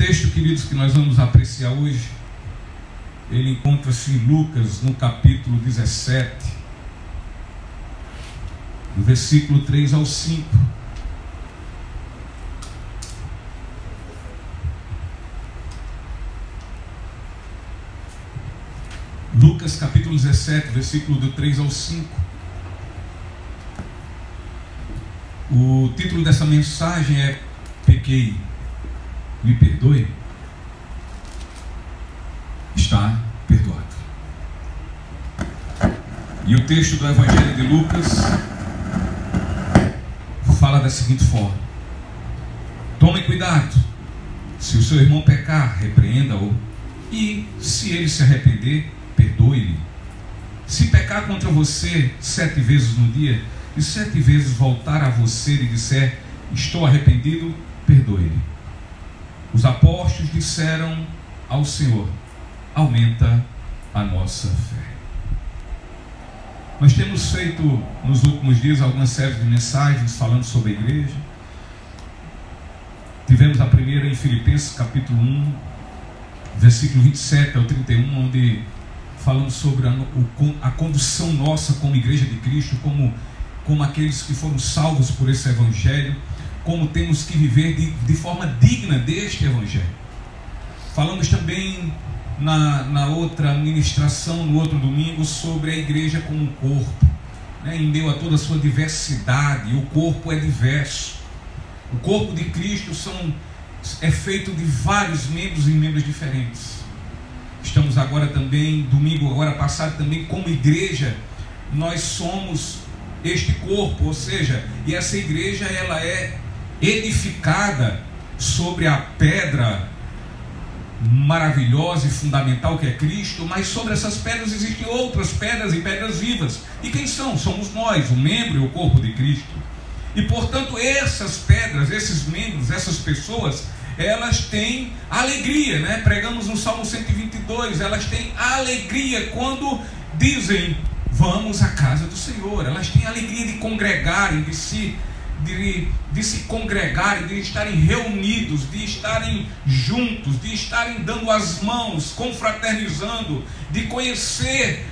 texto, queridos, que nós vamos apreciar hoje, ele encontra-se em Lucas, no capítulo 17, do versículo 3 ao 5. Lucas capítulo 17, versículo do 3 ao 5. O título dessa mensagem é Pequei, me perdoe? Está perdoado. E o texto do Evangelho de Lucas fala da seguinte forma: tome cuidado, se o seu irmão pecar, repreenda-o, e se ele se arrepender, perdoe-lhe. Se pecar contra você 7 vezes no dia, e 7 vezes voltar a você e disser, estou arrependido, perdoe-lhe. Os apóstolos disseram ao Senhor, aumenta a nossa fé. Nós temos feito nos últimos dias algumas séries de mensagens falando sobre a igreja. Tivemos a primeira em Filipenses capítulo 1, versículo 27 ao 31, onde falamos sobre a condução nossa como igreja de Cristo, como aqueles que foram salvos por esse evangelho, como temos que viver de forma digna deste evangelho. Falamos também na outra ministração, no outro domingo, sobre a igreja como um corpo, né? Em meio a toda a sua diversidade, o corpo é diverso. O corpo de Cristo é feito de vários membros e membros diferentes. Estamos agora também, domingo agora passado também, como igreja, nós somos este corpo, ou seja, e essa igreja ela é edificada sobre a pedra maravilhosa e fundamental que é Cristo, mas sobre essas pedras existem outras pedras e pedras vivas. E quem são? Somos nós, o membro e o corpo de Cristo. E portanto essas pedras, esses membros, essas pessoas, elas têm alegria, né? Pregamos no Salmo 122, elas têm alegria quando dizem, vamos à casa do Senhor. Elas têm alegria de congregarem, de se congregarem, de estarem reunidos, de estarem juntos, de estarem dando as mãos, confraternizando, de conhecer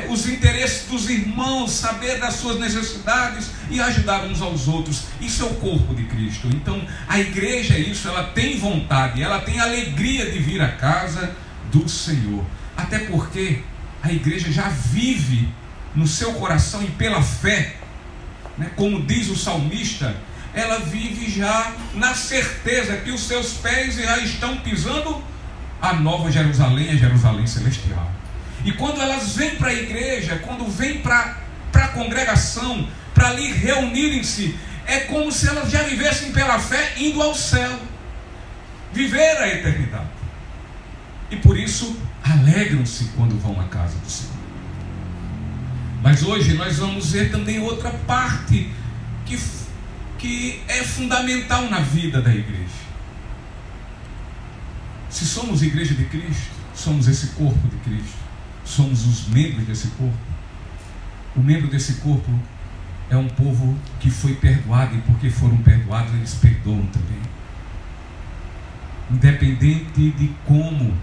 os interesses dos irmãos, saber das suas necessidades e ajudar uns aos outros. Isso é o corpo de Cristo. Então a igreja é isso, ela tem vontade, ela tem alegria de vir à casa do Senhor, até porque a igreja já vive no seu coração e pela fé, né? Como diz o salmista, ela vive já na certeza que os seus pés já estão pisando a nova Jerusalém, a Jerusalém celestial. E quando elas vêm para a igreja, quando vêm para a congregação, para ali reunirem-se, é como se elas já vivessem pela fé indo ao céu, viver a eternidade. E por isso alegram-se quando vão à casa do Senhor. Mas hoje nós vamos ver também outra parte que é fundamental na vida da igreja. Se somos igreja de Cristo, somos esse corpo de Cristo, somos os membros desse corpo. O membro desse corpo é um povo que foi perdoado, e porque foram perdoados, eles perdoam também. Independente de como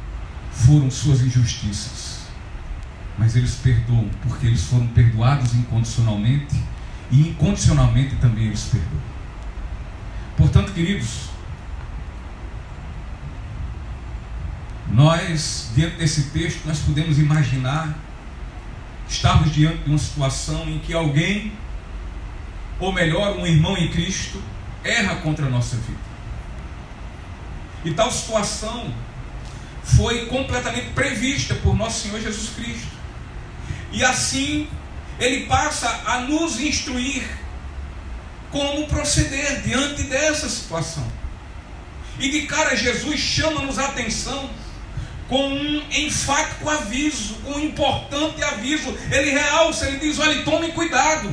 foram suas injustiças, mas eles perdoam, porque eles foram perdoados incondicionalmente, e incondicionalmente também eles perdoam. Portanto, queridos, nós, diante desse texto, nós podemos imaginar estarmos diante de uma situação em que alguém, ou melhor, um irmão em Cristo, erra contra a nossa vida. E tal situação foi completamente prevista por nosso Senhor Jesus Cristo. E assim, Ele passa a nos instruir como proceder diante dessa situação. E de cara Jesus chama-nos a atenção com um enfático aviso, com um importante aviso. Ele realça, ele diz, olha, tomem cuidado.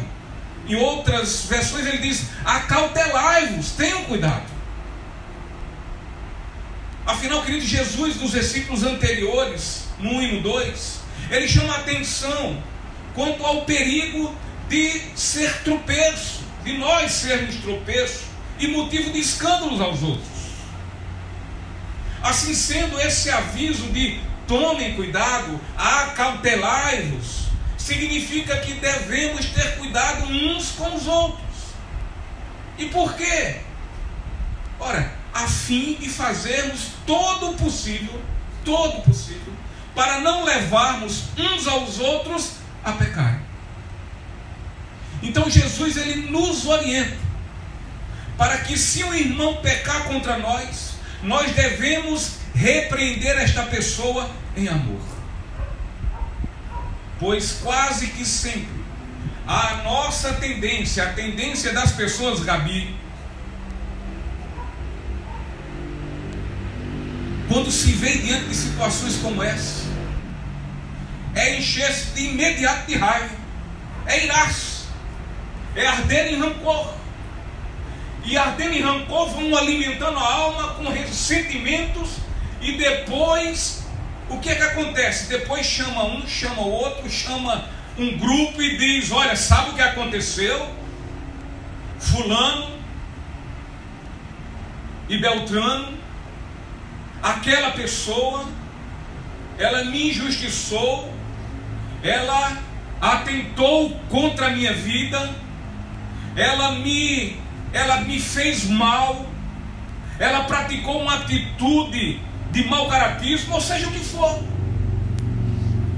Em outras versões ele diz, acautelai-vos, tenham cuidado. Afinal, querido, Jesus, nos versículos anteriores, no 1 e no 2, ele chama a atenção quanto ao perigo de ser tropeço, de nós sermos tropeço e motivo de escândalos aos outros. Assim sendo, esse aviso de tomem cuidado, acautelai-vos, significa que devemos ter cuidado uns com os outros. E por quê? Ora, a fim de fazermos todo o possível, para não levarmos uns aos outros a pecar. Então Jesus, ele nos orienta para que, se o irmão pecar contra nós, nós devemos repreender esta pessoa em amor. Pois quase que sempre a nossa tendência, a tendência das pessoas, Gabi, quando se vê diante de situações como essa, é encher-se de imediato de raiva, é irar-se, é arder em rancor. E ardendo em rancor vão alimentando a alma com ressentimentos, e depois, o que é que acontece? Depois chama um, chama o outro, chama um grupo e diz: olha, sabe o que aconteceu? Fulano e Beltrano, aquela pessoa, ela me injustiçou, ela atentou contra a minha vida, ela me fez mal, ela praticou uma atitude de mau caratismo, ou seja, o que for.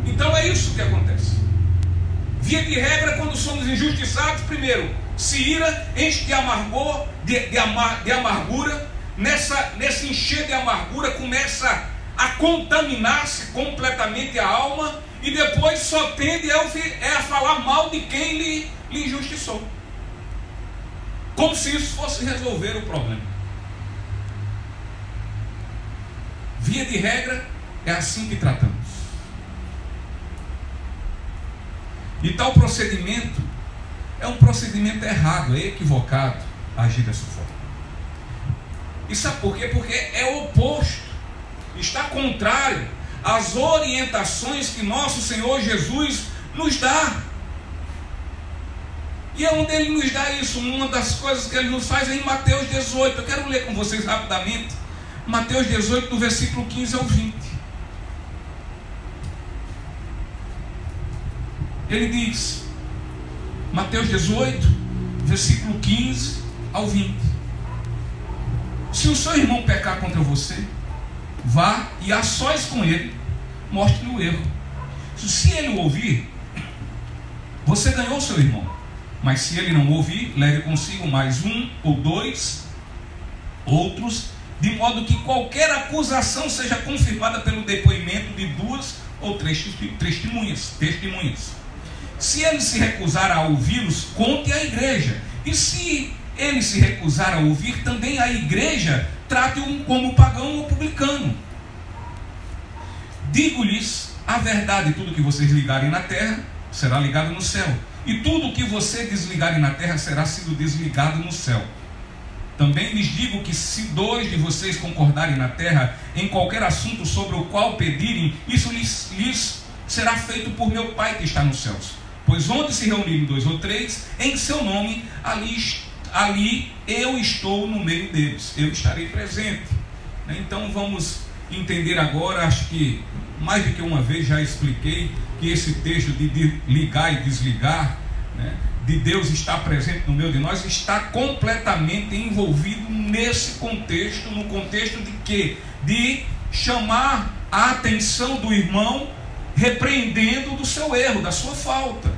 Então é isso que acontece. Via de regra, quando somos injustiçados, primeiro se ira, enche de amargor, de amargura. Nesse encher de amargura começa a contaminar-se completamente a alma, e depois só tende a falar mal de quem lhe injustiçou, como se isso fosse resolver o problema. Via de regra, é assim que tratamos. E tal procedimento é um procedimento errado, é equivocado agir dessa forma. E sabe por quê? Porque é o oposto, está contrário às orientações que nosso Senhor Jesus nos dá. E é onde Ele nos dá isso. Uma das coisas que Ele nos faz é em Mateus 18. Eu quero ler com vocês rapidamente Mateus 18, do versículo 15 ao 20. Ele diz, Mateus 18, versículo 15 ao 20: se o seu irmão pecar contra você, vá e a sós com ele, mostre-lhe o erro. Se ele o ouvir, você ganhou seu irmão. Mas se ele não ouvir, leve consigo mais um ou dois outros, de modo que qualquer acusação seja confirmada pelo depoimento de duas ou três testemunhas. Se ele se recusar a ouvi-los, conte à igreja. E se ele se recusar a ouvir, também a igreja trate-o como pagão ou publicano. Digo-lhes a verdade: tudo que vocês ligarem na terra será ligado no céu, e tudo que você desligarem na terra será sido desligado no céu. Também lhes digo que se dois de vocês concordarem na terra em qualquer assunto sobre o qual pedirem, isso lhes será feito por meu Pai que está nos céus. Pois onde se reunirem dois ou três em seu nome, ali eu estou no meio deles, eu estarei presente. Então vamos entender agora, acho que mais do que uma vez já expliquei que esse texto de ligar e desligar, de Deus estar presente no meio de nós, está completamente envolvido nesse contexto, no contexto de quê? De chamar a atenção do irmão, repreendendo do seu erro, da sua falta.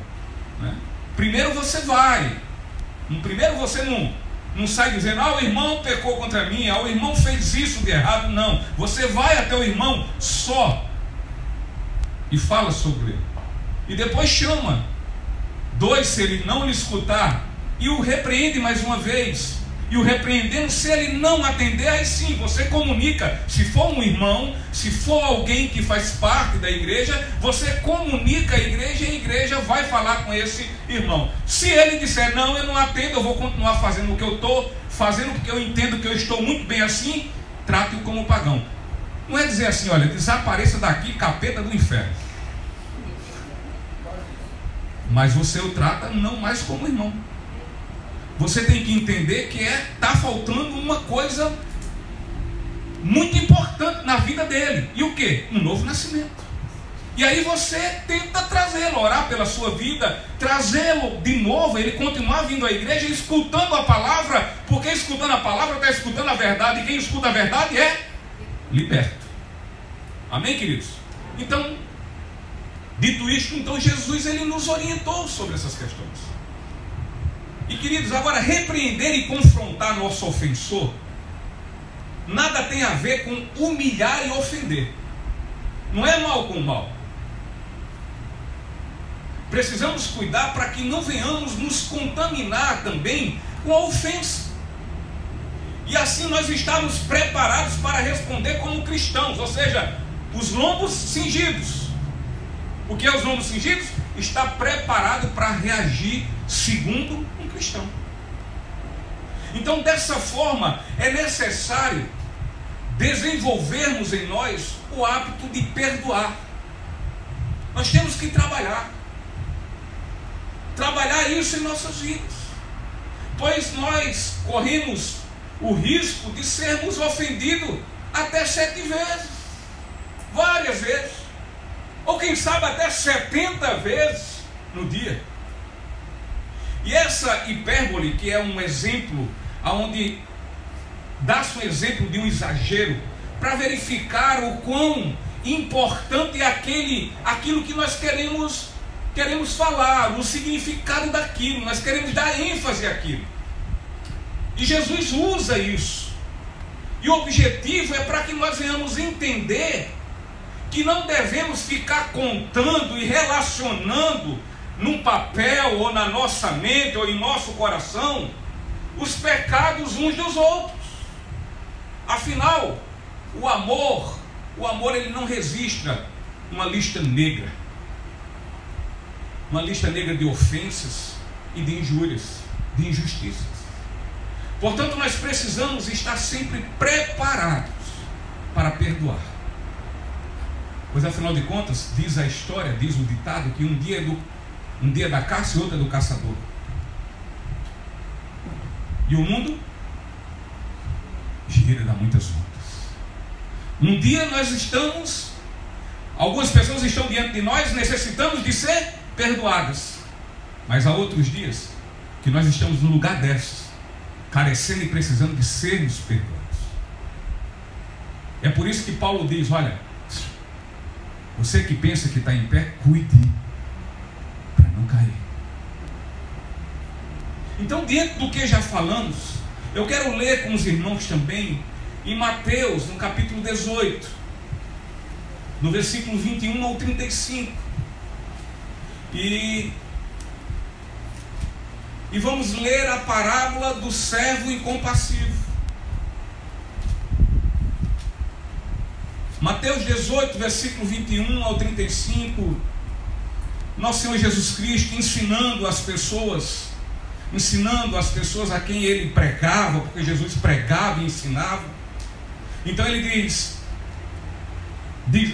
Primeiro você vai, primeiro você não sai dizendo: o irmão pecou contra mim, o irmão fez isso de errado. Não, você vai até o irmão só e fala sobre ele, e depois chama dois, se ele não lhe escutar, e o repreende mais uma vez. E o repreendendo, se ele não atender, aí sim você comunica. Se for um irmão, se for alguém que faz parte da igreja, você comunica a igreja, e a igreja vai falar com esse irmão. Se ele disser: não, eu não atendo, eu vou continuar fazendo o que eu estou fazendo, porque eu entendo que eu estou muito bem assim, trate-o como pagão. Não é dizer assim: olha, desapareça daqui, capeta do inferno. Mas você o trata não mais como irmão. Você tem que entender que está faltando uma coisa muito importante. importante na vida dele. E o quê? Um novo nascimento. E aí você tenta trazê-lo, orar pela sua vida, trazê-lo de novo, ele continuar vindo à igreja, escutando a palavra, porque escutando a palavra está escutando a verdade, e quem escuta a verdade é liberto. Amém, queridos? Então, dito isto, então Jesus ele nos orientou sobre essas questões. E queridos, agora repreender e confrontar nosso ofensor nada tem a ver com humilhar e ofender. Não é mal com mal. Precisamos cuidar para que não venhamos nos contaminar também com a ofensa. E assim nós estamos preparados para responder como cristãos, ou seja, os lombos cingidos. O que é os lombos cingidos? Está preparado para reagir segundo um cristão. Então, dessa forma, é necessário desenvolvermos em nós o hábito de perdoar. Nós temos que trabalhar isso em nossas vidas, pois nós corremos o risco de sermos ofendidos até 7 vezes, várias vezes, ou quem sabe até 70 vezes no dia. E essa hipérbole, que é um exemplo, onde dá-se um exemplo de um exagero, para verificar o quão importante é aquilo que nós queremos falar, o significado daquilo, nós queremos dar ênfase àquilo. E Jesus usa isso. E o objetivo é para que nós venhamos entender que não devemos ficar contando e relacionando num papel, ou na nossa mente, ou em nosso coração, os pecados uns dos outros. Afinal, o amor ele não registra uma lista negra. Uma lista negra de ofensas e de injúrias, de injustiças. Portanto, nós precisamos estar sempre preparados para perdoar. Pois afinal de contas, diz a história, diz o ditado, que um dia é da caça e outro é do caçador. E o mundo gira, dá muitas voltas. Um dia algumas pessoas estão diante de nós, necessitamos de ser perdoadas. Mas há outros dias que nós estamos no lugar dessas, carecendo e precisando de sermos perdoados. É por isso que Paulo diz: olha, você que pensa que está em pé, cuide para não cair. Então, diante do que já falamos, eu quero ler com os irmãos também em Mateus, no capítulo 18, no versículo 21 ao 35. E vamos ler a parábola do servo incompassivo. Mateus 18, versículo 21 ao 35. Nosso Senhor Jesus Cristo ensinando as pessoas a quem ele pregava, porque Jesus pregava e ensinava. Então ele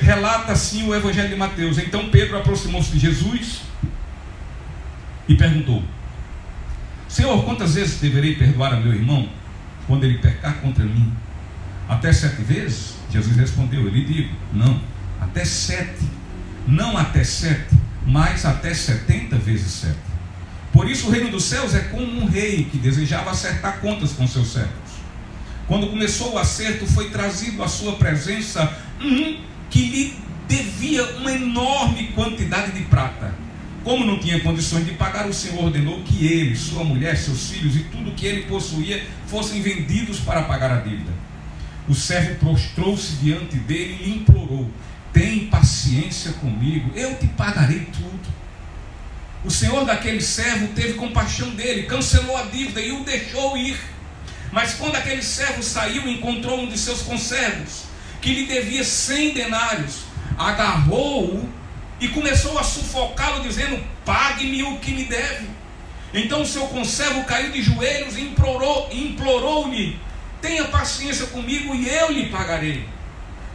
relata assim o Evangelho de Mateus. Então Pedro aproximou-se de Jesus e perguntou: Senhor, quantas vezes deverei perdoar a meu irmão quando ele pecar contra mim? Até 7 vezes? Jesus respondeu: eu lhe digo, não, até 7. Não até 7, mas até 70 vezes 7. Por isso o reino dos céus é como um rei que desejava acertar contas com seus servos. Quando começou o acerto, foi trazido à sua presença que lhe devia uma enorme quantidade de prata. Como não tinha condições de pagar, o Senhor ordenou que ele, sua mulher, seus filhos e tudo que ele possuía fossem vendidos para pagar a dívida. O servo prostrou-se diante dele e lhe implorou: tem paciência comigo, eu te pagarei tudo. O senhor daquele servo teve compaixão dele, cancelou a dívida e o deixou ir. Mas quando aquele servo saiu, encontrou um de seus conservos que lhe devia 100 denários, agarrou-o e começou a sufocá-lo, dizendo: pague-me o que me deve. Então o seu conservo caiu de joelhos e implorou-lhe: tenha paciência comigo e eu lhe pagarei.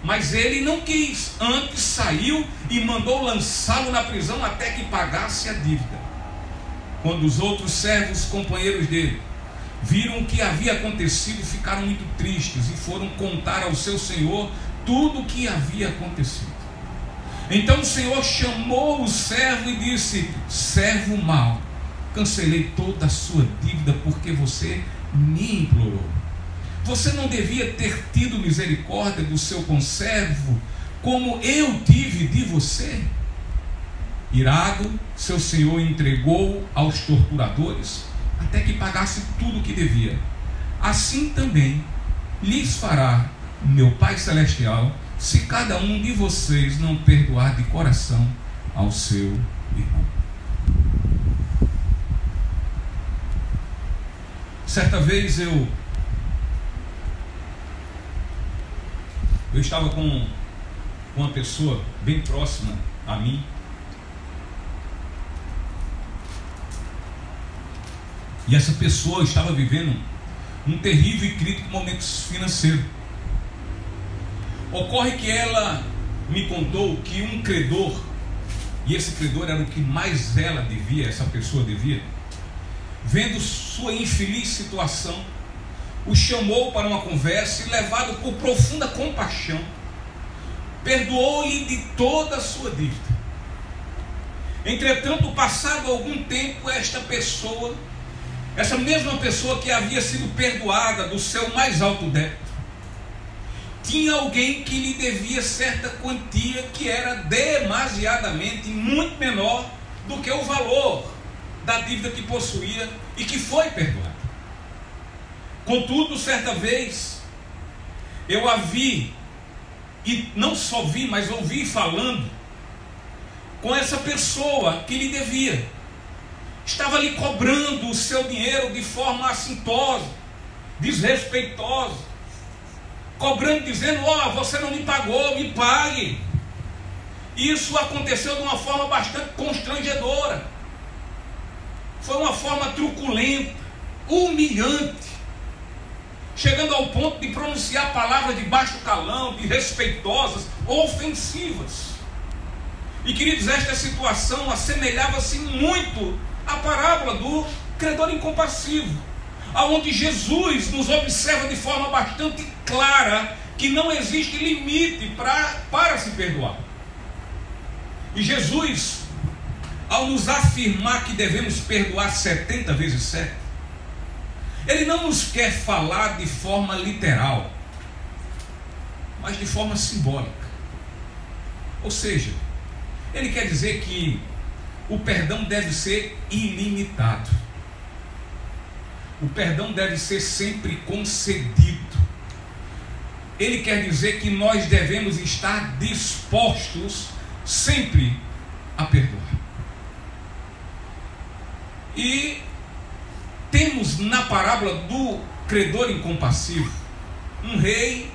Mas ele não quis, antes saiu e mandou lançá-lo na prisão até que pagasse a dívida. Quando os outros servos, companheiros dele, viram o que havia acontecido, ficaram muito tristes e foram contar ao seu senhor tudo o que havia acontecido. Então o Senhor chamou o servo e disse: servo mau, cancelei toda a sua dívida porque você me implorou. Você não devia ter tido misericórdia do seu conservo como eu tive de você? Irado, seu senhor entregou aos torturadores até que pagasse tudo o que devia. Assim também lhes fará meu Pai Celestial, se cada um de vocês não perdoar de coração ao seu irmão. Certa vez eu estava com uma pessoa bem próxima a mim, e essa pessoa estava vivendo um terrível e crítico momento financeiro. Ocorre que ela me contou que um credor, e esse credor era o que mais ela devia, essa pessoa devia, vendo sua infeliz situação, o chamou para uma conversa e, levado por profunda compaixão, perdoou-lhe de toda a sua dívida. Entretanto, passado algum tempo, essa mesma pessoa que havia sido perdoada do seu mais alto débito, tinha alguém que lhe devia certa quantia que era demasiadamente muito menor do que o valor da dívida que possuía e que foi perdoada. Contudo, certa vez, eu a vi, e não só vi, mas ouvi falando com essa pessoa que lhe devia. Estava lhe cobrando o seu dinheiro de forma assintosa, desrespeitosa, cobrando, dizendo: ó, você não me pagou, me pague. Isso aconteceu de uma forma bastante constrangedora. Foi uma forma truculenta, humilhante, chegando ao ponto de pronunciar palavras de baixo calão, desrespeitosas, ofensivas. E, queridos, esta situação assemelhava-se muito à parábola do credor incompassivo, aonde Jesus nos observa de forma bastante clara que não existe limite para se perdoar. E Jesus, ao nos afirmar que devemos perdoar 70 vezes 7, Ele não nos quer falar de forma literal, mas de forma simbólica. Ou seja, Ele quer dizer que o perdão deve ser ilimitado. O perdão deve ser sempre concedido. Ele quer dizer que nós devemos estar dispostos sempre a perdoar. E temos na parábola do credor incompassivo um rei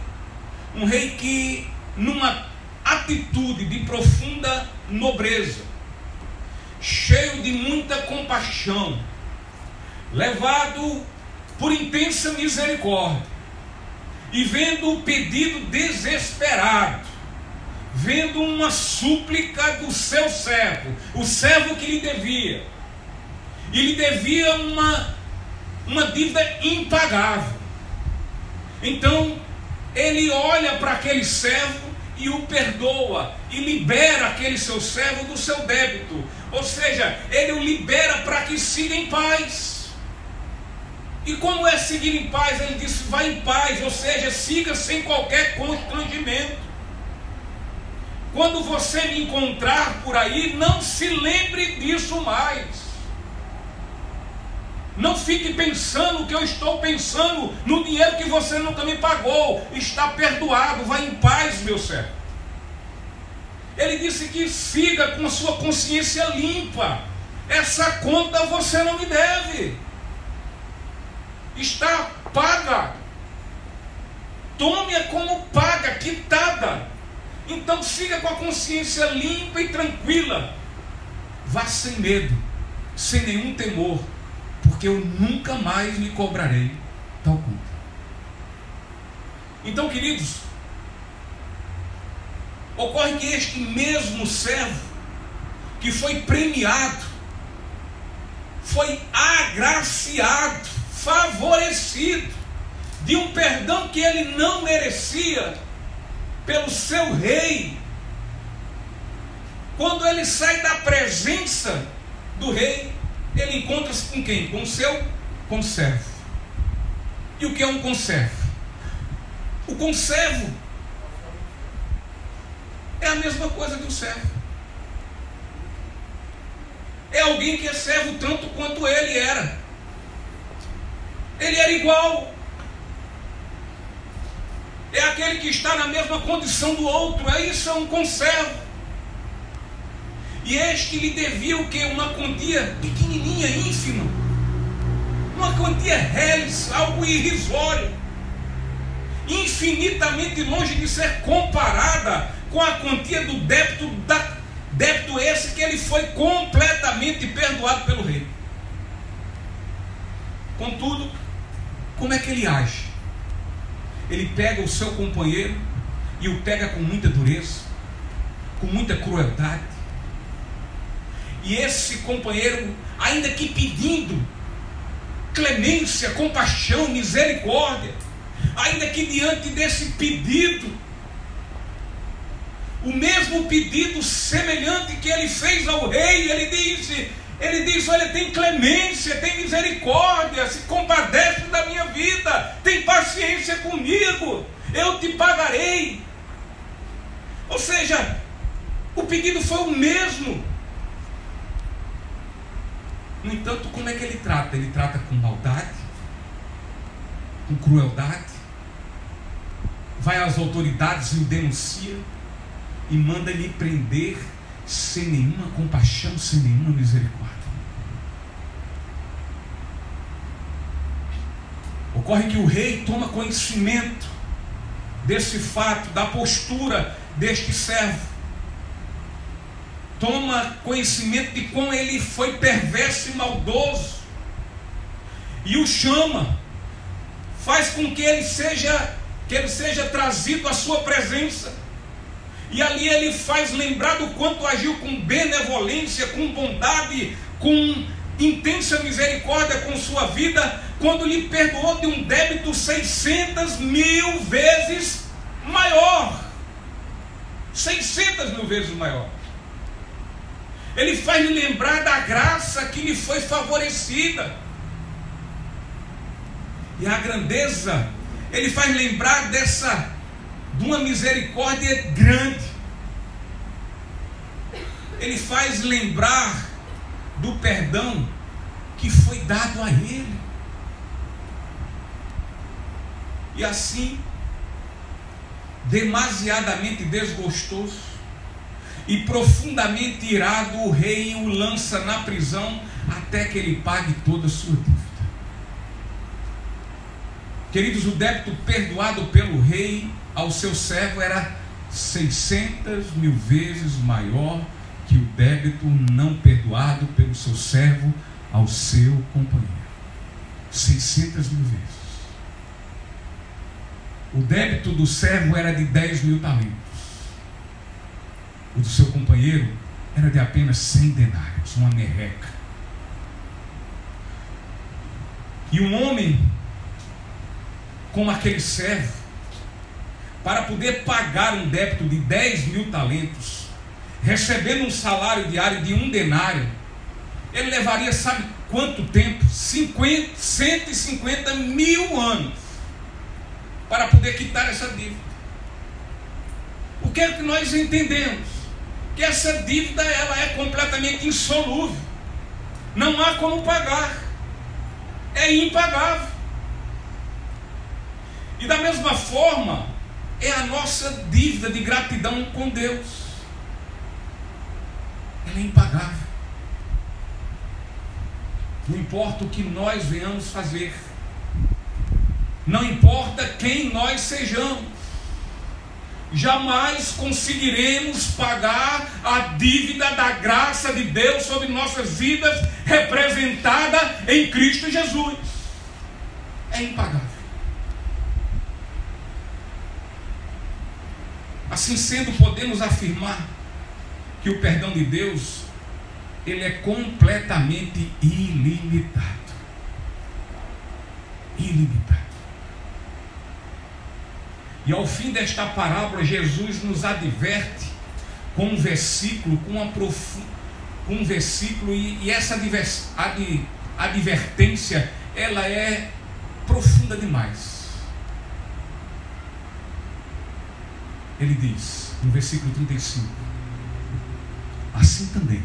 que, numa atitude de profunda nobreza, cheio de muita compaixão, levado por intensa misericórdia, e vendo o pedido desesperado, vendo uma súplica do seu servo, o servo que lhe devia, e lhe devia uma dívida impagável. Então ele olha para aquele servo e o perdoa, e libera aquele seu servo do seu débito. Ou seja, ele o libera para que siga em paz. E como é seguir em paz? Ele disse: vá em paz, ou seja, siga sem qualquer constrangimento. Quando você me encontrar por aí, não se lembre disso mais. Não fique pensando que eu estou pensando no dinheiro que você nunca me pagou. Está perdoado, vá em paz, meu servo. Ele disse que siga com a sua consciência limpa. Essa conta você não me deve. Está paga. Tome-a como paga, quitada. Então siga com a consciência limpa e tranquila. Vá sem medo, sem nenhum temor, porque eu nunca mais lhe cobrarei tal conta. Então, queridos, ocorre que este mesmo servo, que foi premiado, foi agraciado, favorecido de um perdão que ele não merecia, pelo seu rei. Quando ele sai da presença do rei, ele encontra-se com quem? Com o seu conservo. E o que é um conservo? O conservo é a mesma coisa que o servo. É alguém que é servo tanto quanto ele era. Ele era igual. É aquele que está na mesma condição do outro. Isso é um conservo. E este lhe devia o quê? Uma quantia pequenininha, ínfima. Uma quantia reles, algo irrisório. Infinitamente longe de ser comparada com a quantia do débito esse que ele foi completamente perdoado pelo rei. Contudo, como é que ele age? Ele pega o seu companheiro e o pega com muita dureza, com muita crueldade. E esse companheiro, ainda que pedindo clemência, compaixão, misericórdia, ainda que diante desse pedido, o mesmo pedido semelhante que ele fez ao rei, ele diz, olha, tem clemência, tem misericórdia, se compadece da minha vida, tem paciência comigo, eu te pagarei. Ou seja, o pedido foi o mesmo. No entanto, como é que ele trata? Ele trata com maldade, com crueldade, vai às autoridades e o denuncia e manda lhe prender sem nenhuma compaixão, sem nenhuma misericórdia. Ocorre que o rei toma conhecimento desse fato, da postura deste servo, toma conhecimento de como ele foi perverso e maldoso, e o chama, faz com que ele seja trazido à sua presença, e ali ele faz lembrar do quanto agiu com benevolência, com bondade, com intensa misericórdia com sua vida, quando lhe perdoou de um débito 600.000 vezes maior. 600.000 vezes maior. Ele faz lhe lembrar da graça que lhe foi favorecida. E a grandeza, ele faz lembrar de uma misericórdia grande. Ele faz lembrar do perdão que foi dado a ele. E assim, demasiadamente desgostoso e profundamente irado, o rei o lança na prisão até que ele pague toda a sua dívida. Queridos, o débito perdoado pelo rei ao seu servo era 600.000 vezes maior que o débito não perdoado pelo seu servo ao seu companheiro. 600.000 vezes. O débito do servo era de 10.000 talentos. O do seu companheiro era de apenas 100 denários, uma merreca. E um homem como aquele servo, para poder pagar um débito de 10.000 talentos, recebendo um salário diário de 1 denário, ele levaria, sabe quanto tempo? 150.000 anos para poder quitar essa dívida. O que é que nós entendemos? Que essa dívida ela é completamente insolúvel. Não há como pagar. É impagável. E da mesma forma, é a nossa dívida de gratidão com Deus. Ela é impagável. Não importa o que nós venhamos fazer, não importa quem nós sejamos, jamais conseguiremos pagar a dívida da graça de Deus sobre nossas vidas, representada em Cristo Jesus. É impagável. Assim sendo, podemos afirmar que o perdão de Deus, ele é completamente ilimitado. Ilimitado. E ao fim desta parábola, Jesus nos adverte com um versículo, e essa advertência, ela é profunda demais. Ele diz, no versículo 35, assim também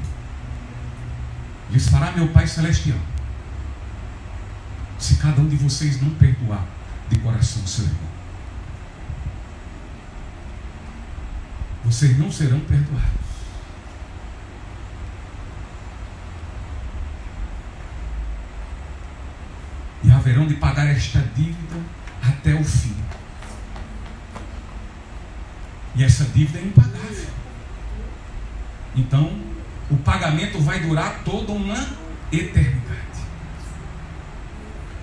lhes fará meu Pai Celestial, se cada um de vocês não perdoar de coração seu irmão. Vocês não serão perdoados. E haverão de pagar esta dívida até o fim. E essa dívida é impagável. Então, o pagamento vai durar toda uma eternidade.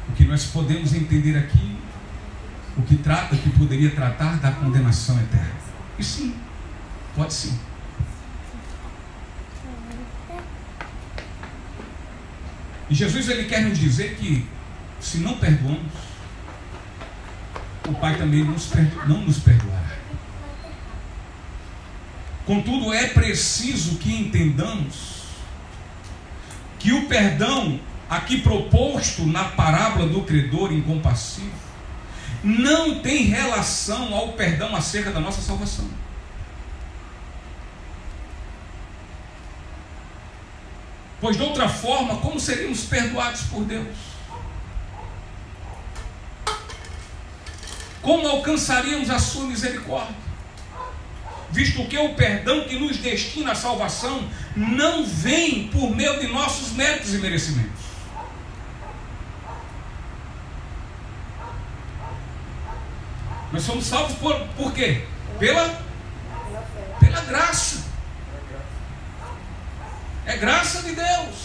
O que nós podemos entender aqui, o que poderia tratar da condenação eterna. E sim, pode sim. E Jesus, ele quer nos dizer que se não perdoamos, o Pai também não nos perdoará. Contudo, é preciso que entendamos que o perdão aqui proposto na parábola do credor incompassível não tem relação ao perdão acerca da nossa salvação. Pois de outra forma, como seríamos perdoados por Deus? Como alcançaríamos a sua misericórdia? Visto que o perdão que nos destina à salvação não vem por meio de nossos méritos e merecimentos. Nós somos salvos por quê? Pela graça. É graça de Deus.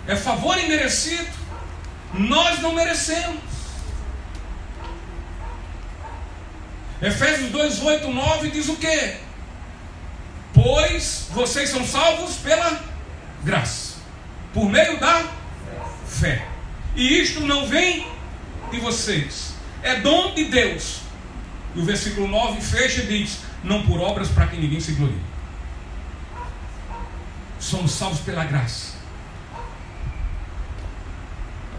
É favor imerecido. Nós não merecemos. Efésios 2, 8, 9 diz o quê? Pois vocês são salvos pela graça, por meio da fé. E isto não vem de vocês, é dom de Deus. E o versículo 9 fecha e diz: não por obras para que ninguém se glorie. Somos salvos pela graça,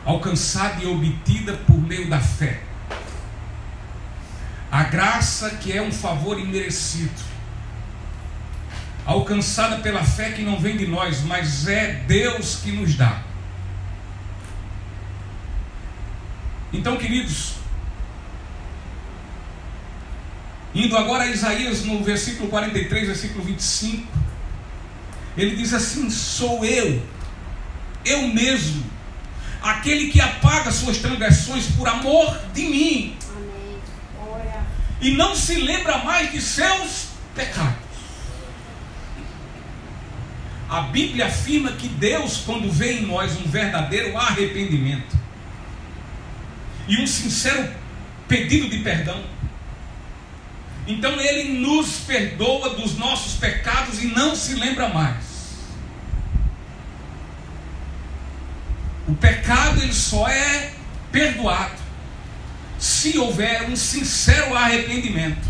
alcançada e obtida por meio da fé. A graça que é um favor imerecido, alcançada pela fé que não vem de nós, mas é Deus que nos dá. Então, queridos, indo agora a Isaías no versículo 43, versículo 25, ele diz assim: sou eu mesmo, aquele que apaga suas transgressões por amor de mim, e não se lembra mais de seus pecados. A Bíblia afirma que Deus, quando vê em nós um verdadeiro arrependimento e um sincero pedido de perdão, então Ele nos perdoa dos nossos pecados e não se lembra mais. O pecado, ele só é perdoado se houver um sincero arrependimento,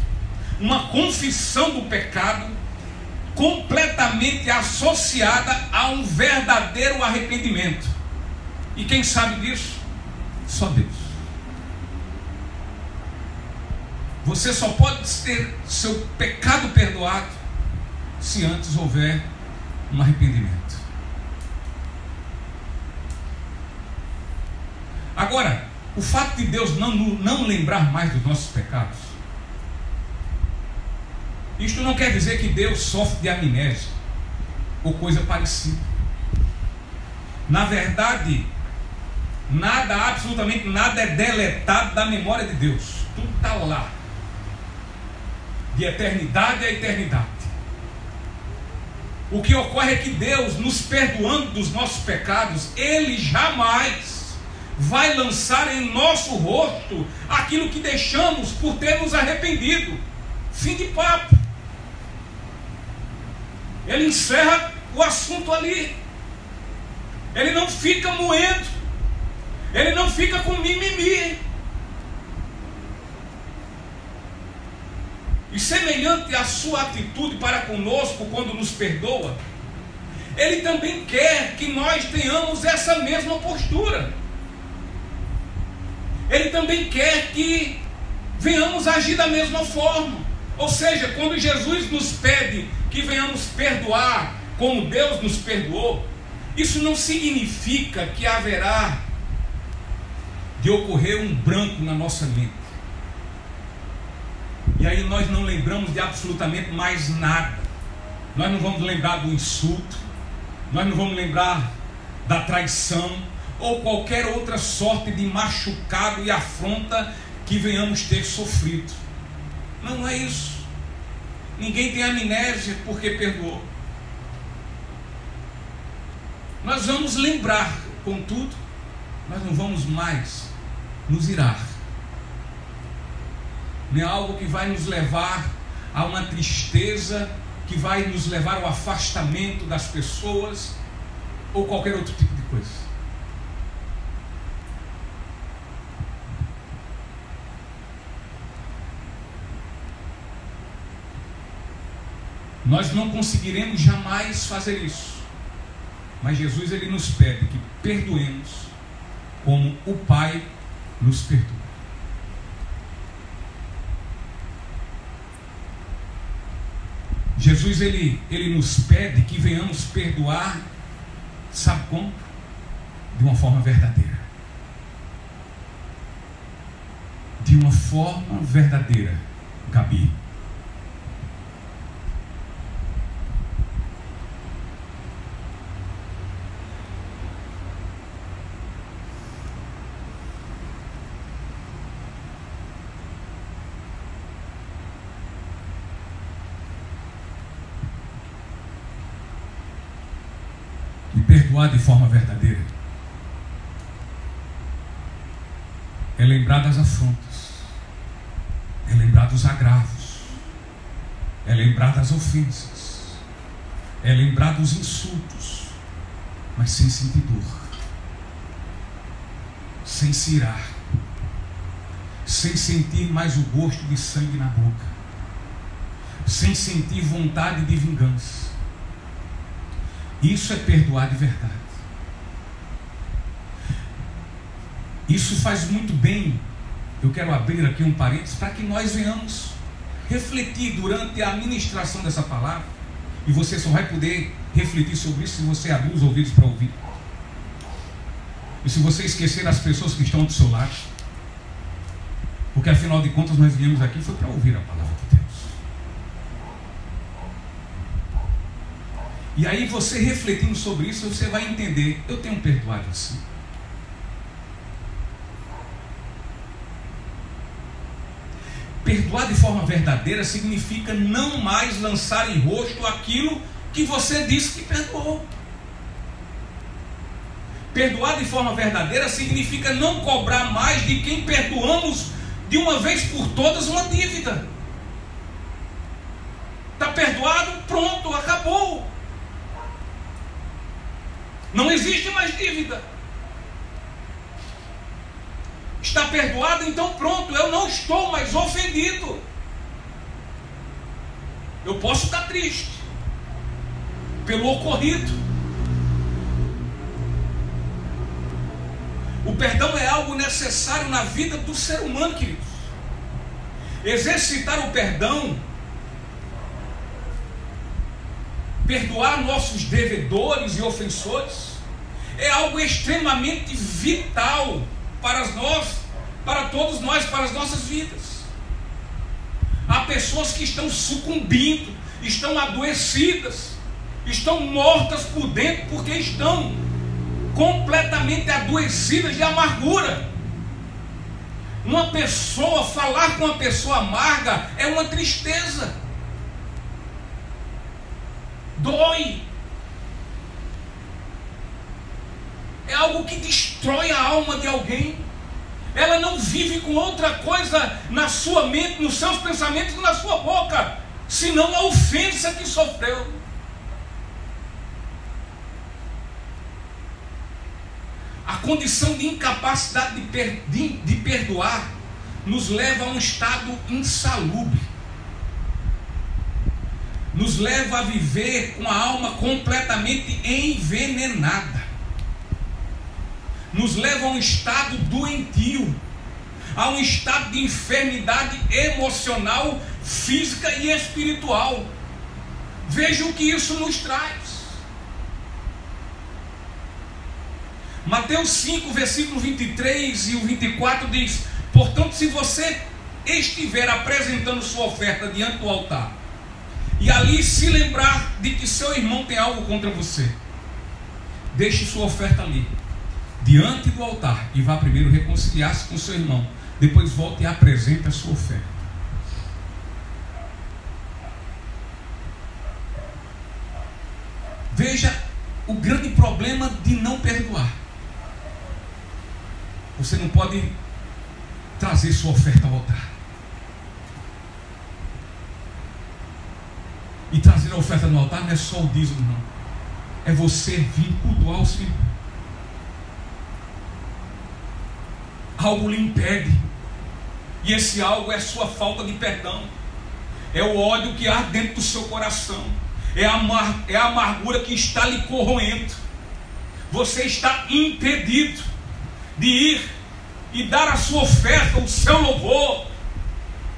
uma confissão do pecado completamente associada a um verdadeiro arrependimento. E quem sabe disso? Só Deus. Você só pode ter seu pecado perdoado se antes houver um arrependimento. Agora, o fato de Deus não lembrar mais dos nossos pecados, isto não quer dizer que Deus sofre de amnésia ou coisa parecida. Na verdade, absolutamente nada é deletado da memória de Deus. Tudo está lá, de eternidade a eternidade. O que ocorre é que Deus, nos perdoando dos nossos pecados, Ele jamais vai lançar em nosso rosto aquilo que deixamos por termos arrependido. Fim de papo. Ele encerra o assunto ali. Ele não fica moendo. Ele não fica com mimimi. e semelhante à sua atitude para conosco quando nos perdoa, Ele também quer que nós tenhamos essa mesma postura. Ele também quer que venhamos agir da mesma forma. Ou seja, quando Jesus nos pede que venhamos perdoar como Deus nos perdoou, isso não significa que haverá de ocorrer um branco na nossa mente. E aí nós não lembramos de absolutamente mais nada. Nós não vamos lembrar do insulto, nós não vamos lembrar da traição ou qualquer outra sorte de machucado e afronta que venhamos ter sofrido. Não, não é isso. Ninguém tem amnésia porque perdoou. Nós vamos lembrar, contudo, nós não vamos mais nos irar. Não é algo que vai nos levar a uma tristeza, que vai nos levar ao afastamento das pessoas ou qualquer outro tipo de coisa. Nós não conseguiremos jamais fazer isso, mas Jesus, Ele nos pede que perdoemos como o Pai nos perdoa. Jesus, ele nos pede que venhamos perdoar, sabe como? De uma forma verdadeira. De uma forma verdadeira, Gabi. Perdoar de forma verdadeira é lembrar das afrontas, é lembrar dos agravos, é lembrar das ofensas, é lembrar dos insultos, mas sem sentir dor, sem se irar, sem sentir mais o gosto de sangue na boca, sem sentir vontade de vingança. Isso é perdoar de verdade. Isso faz muito bem. Eu quero abrir aqui um parênteses para que nós venhamos refletir durante a ministração dessa palavra. E você só vai poder refletir sobre isso se você abrir os ouvidos para ouvir. E se você esquecer as pessoas que estão do seu lado. Porque afinal de contas nós viemos aqui foi para ouvir a palavra de Deus. E aí você refletindo sobre isso, você vai entender, eu tenho perdoado assim. Perdoar de forma verdadeira significa não mais lançar em rosto aquilo que você disse que perdoou. Perdoar de forma verdadeira significa não cobrar mais de quem perdoamos de uma vez por todas uma dívida. Está perdoado? Pronto, acabou. Não existe mais dívida. Está perdoado, então pronto, eu não estou mais ofendido. Eu posso estar triste pelo ocorrido. O perdão é algo necessário na vida do ser humano, queridos. Exercitar o perdão, perdoar nossos devedores e ofensores, é algo extremamente vital para todos nós, para as nossas vidas. Há pessoas que estão sucumbindo, estão adoecidas, estão mortas por dentro, porque estão completamente adoecidas de amargura. Uma pessoa, falar com uma pessoa amarga é uma tristeza. Dói. É algo que destrói a alma de alguém. Ela não vive com outra coisa na sua mente, nos seus pensamentos, na sua boca, senão a ofensa que sofreu. A condição de incapacidade de perdoar nos leva a um estado insalubre. nos leva a viver com a alma completamente envenenada, nos leva a um estado doentio, a um estado de enfermidade emocional, física e espiritual. Veja o que isso nos traz. Mateus 5, versículo 23 e o 24 diz: portanto, se você estiver apresentando sua oferta diante do altar, e ali se lembrar de que seu irmão tem algo contra você, deixe sua oferta ali, diante do altar, e vá primeiro reconciliar-se com seu irmão. Depois volte e apresente a sua oferta. Veja o grande problema de não perdoar. Você não pode trazer sua oferta ao altar. E trazer a oferta no altar não é só o dízimo, não. É você vir cultuar o Senhor. Algo lhe impede. E esse algo é a sua falta de perdão. É o ódio que arde dentro do seu coração. É a amargura que está lhe corroendo. Você está impedido de ir e dar a sua oferta, o seu louvor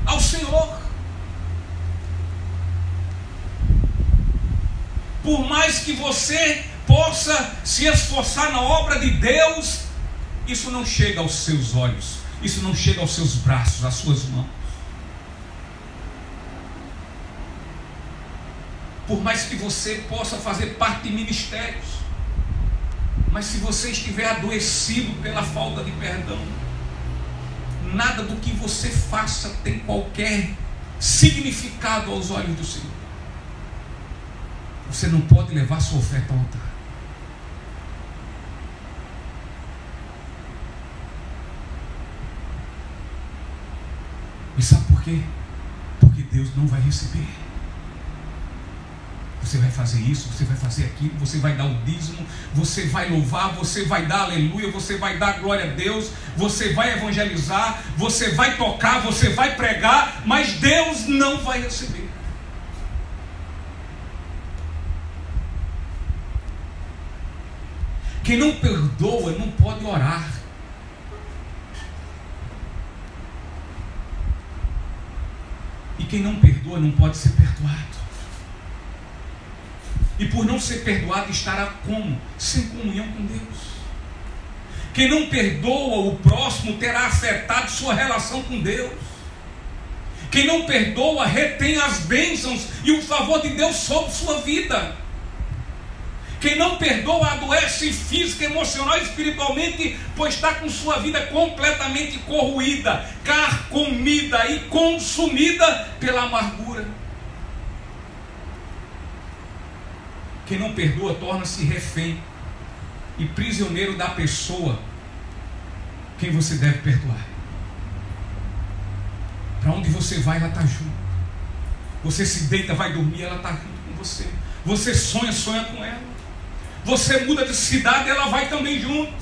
ao Senhor. Por mais que você possa se esforçar na obra de Deus, isso não chega aos seus olhos, isso não chega aos seus braços, às suas mãos. Por mais que você possa fazer parte de ministérios, mas se você estiver adoecido pela falta de perdão, nada do que você faça tem qualquer significado aos olhos do Senhor. Você não pode levar sua oferta ao altar. E sabe por quê? Porque Deus não vai receber. Você vai fazer isso, você vai fazer aquilo, você vai dar o dízimo, você vai louvar, você vai dar aleluia, você vai dar glória a Deus, você vai evangelizar, você vai tocar, você vai pregar, mas Deus não vai receber. Quem não perdoa não pode orar. E quem não perdoa não pode ser perdoado. E por não ser perdoado estará como? Sem comunhão com Deus. Quem não perdoa o próximo terá afetado sua relação com Deus. Quem não perdoa retém as bênçãos e o favor de Deus sobre sua vida. Quem não perdoa adoece física, emocional e espiritualmente, pois está com sua vida completamente corroída, carcomida e consumida pela amargura. Quem não perdoa torna-se refém e prisioneiro da pessoa quem você deve perdoar. Para onde você vai, ela está junto. Você se deita, vai dormir, ela está junto com você. Você sonha, sonha com ela. Você muda de cidade, ela vai também junto.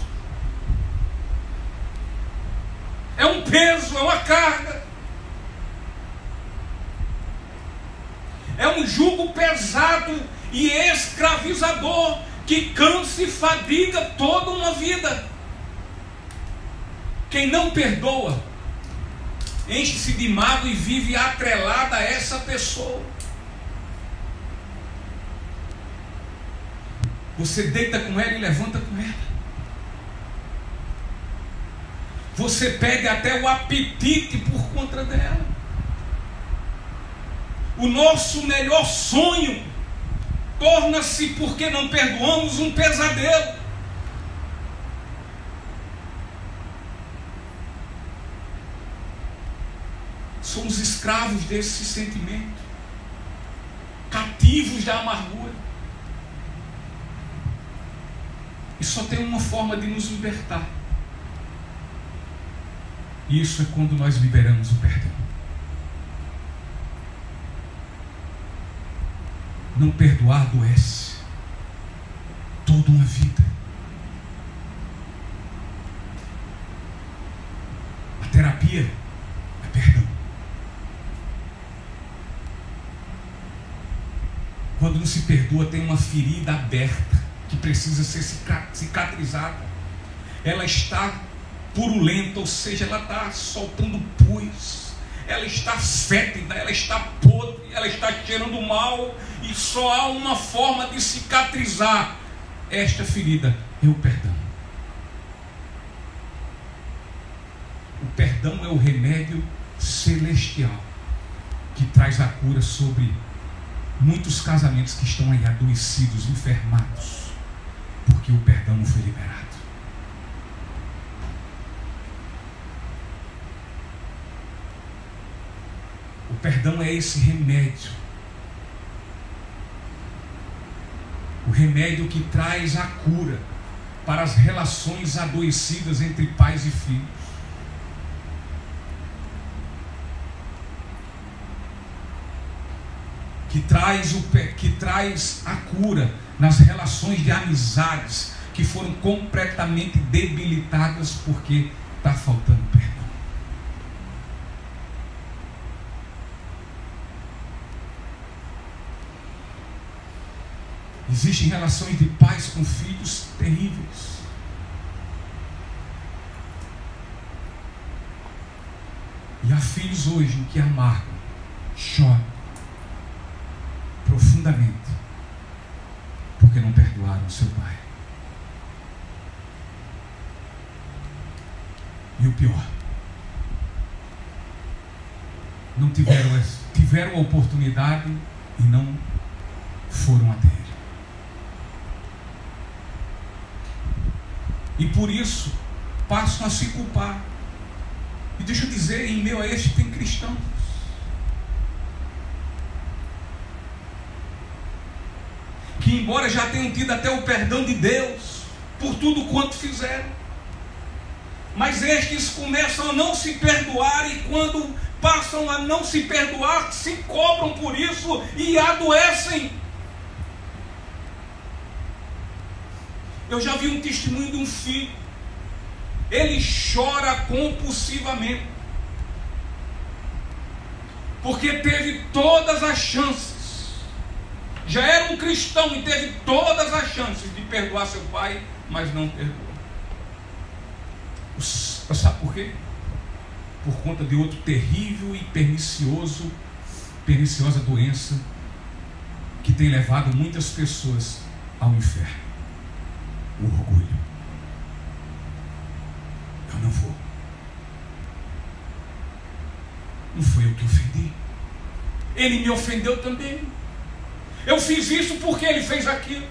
É um peso, é uma carga. É um jugo pesado e escravizador que cansa e fadiga toda uma vida. Quem não perdoa enche-se de mágoa e vive atrelada a essa pessoa. Você deita com ela e levanta com ela. Você perde até o apetite por conta dela. O nosso melhor sonho torna-se, porque não perdoamos, um pesadelo. Somos escravos desse sentimento, cativos da amargura. E só tem uma forma de nos libertar. E isso é quando nós liberamos o perdão. Não perdoar adoece toda uma vida. A terapia é perdão. Quando não se perdoa, tem uma ferida aberta que precisa ser cicatrizada. Ela está purulenta, ou seja, ela está soltando pus, ela está fétida, ela está podre, ela está cheirando mal, e só há uma forma de cicatrizar esta ferida: é o perdão. O perdão é o remédio celestial que traz a cura sobre muitos casamentos que estão aí adoecidos, enfermados, porque o perdão não foi liberado. O perdão é esse remédio. O remédio que traz a cura para as relações adoecidas entre pais e filhos. Que traz a cura nas relações de amizades que foram completamente debilitadas porque está faltando perdão. Existem relações de pais com filhos terríveis. E há filhos hoje que amargam, choram profundamente porque não perdoaram seu pai. E o pior, não tiveram a oportunidade e não foram até ele. E por isso passam a se culpar. E deixa eu dizer, em meio a este tem cristãos que, embora já tenham tido até o perdão de Deus por tudo quanto fizeram, mas estes começam a não se perdoar, e quando passam a não se perdoar, se cobram por isso e adoecem. Eu já vi um testemunho de um filho. Ele chora compulsivamente porque teve todas as chances. Já era um cristão e teve todas as chances de perdoar seu pai, mas não perdoou. Sabe por quê? Por conta de outro terrível e perniciosa doença que tem levado muitas pessoas ao inferno: o orgulho. Eu não vou. Não foi eu que ofendi. Ele me ofendeu também. Eu fiz isso porque ele fez aquilo.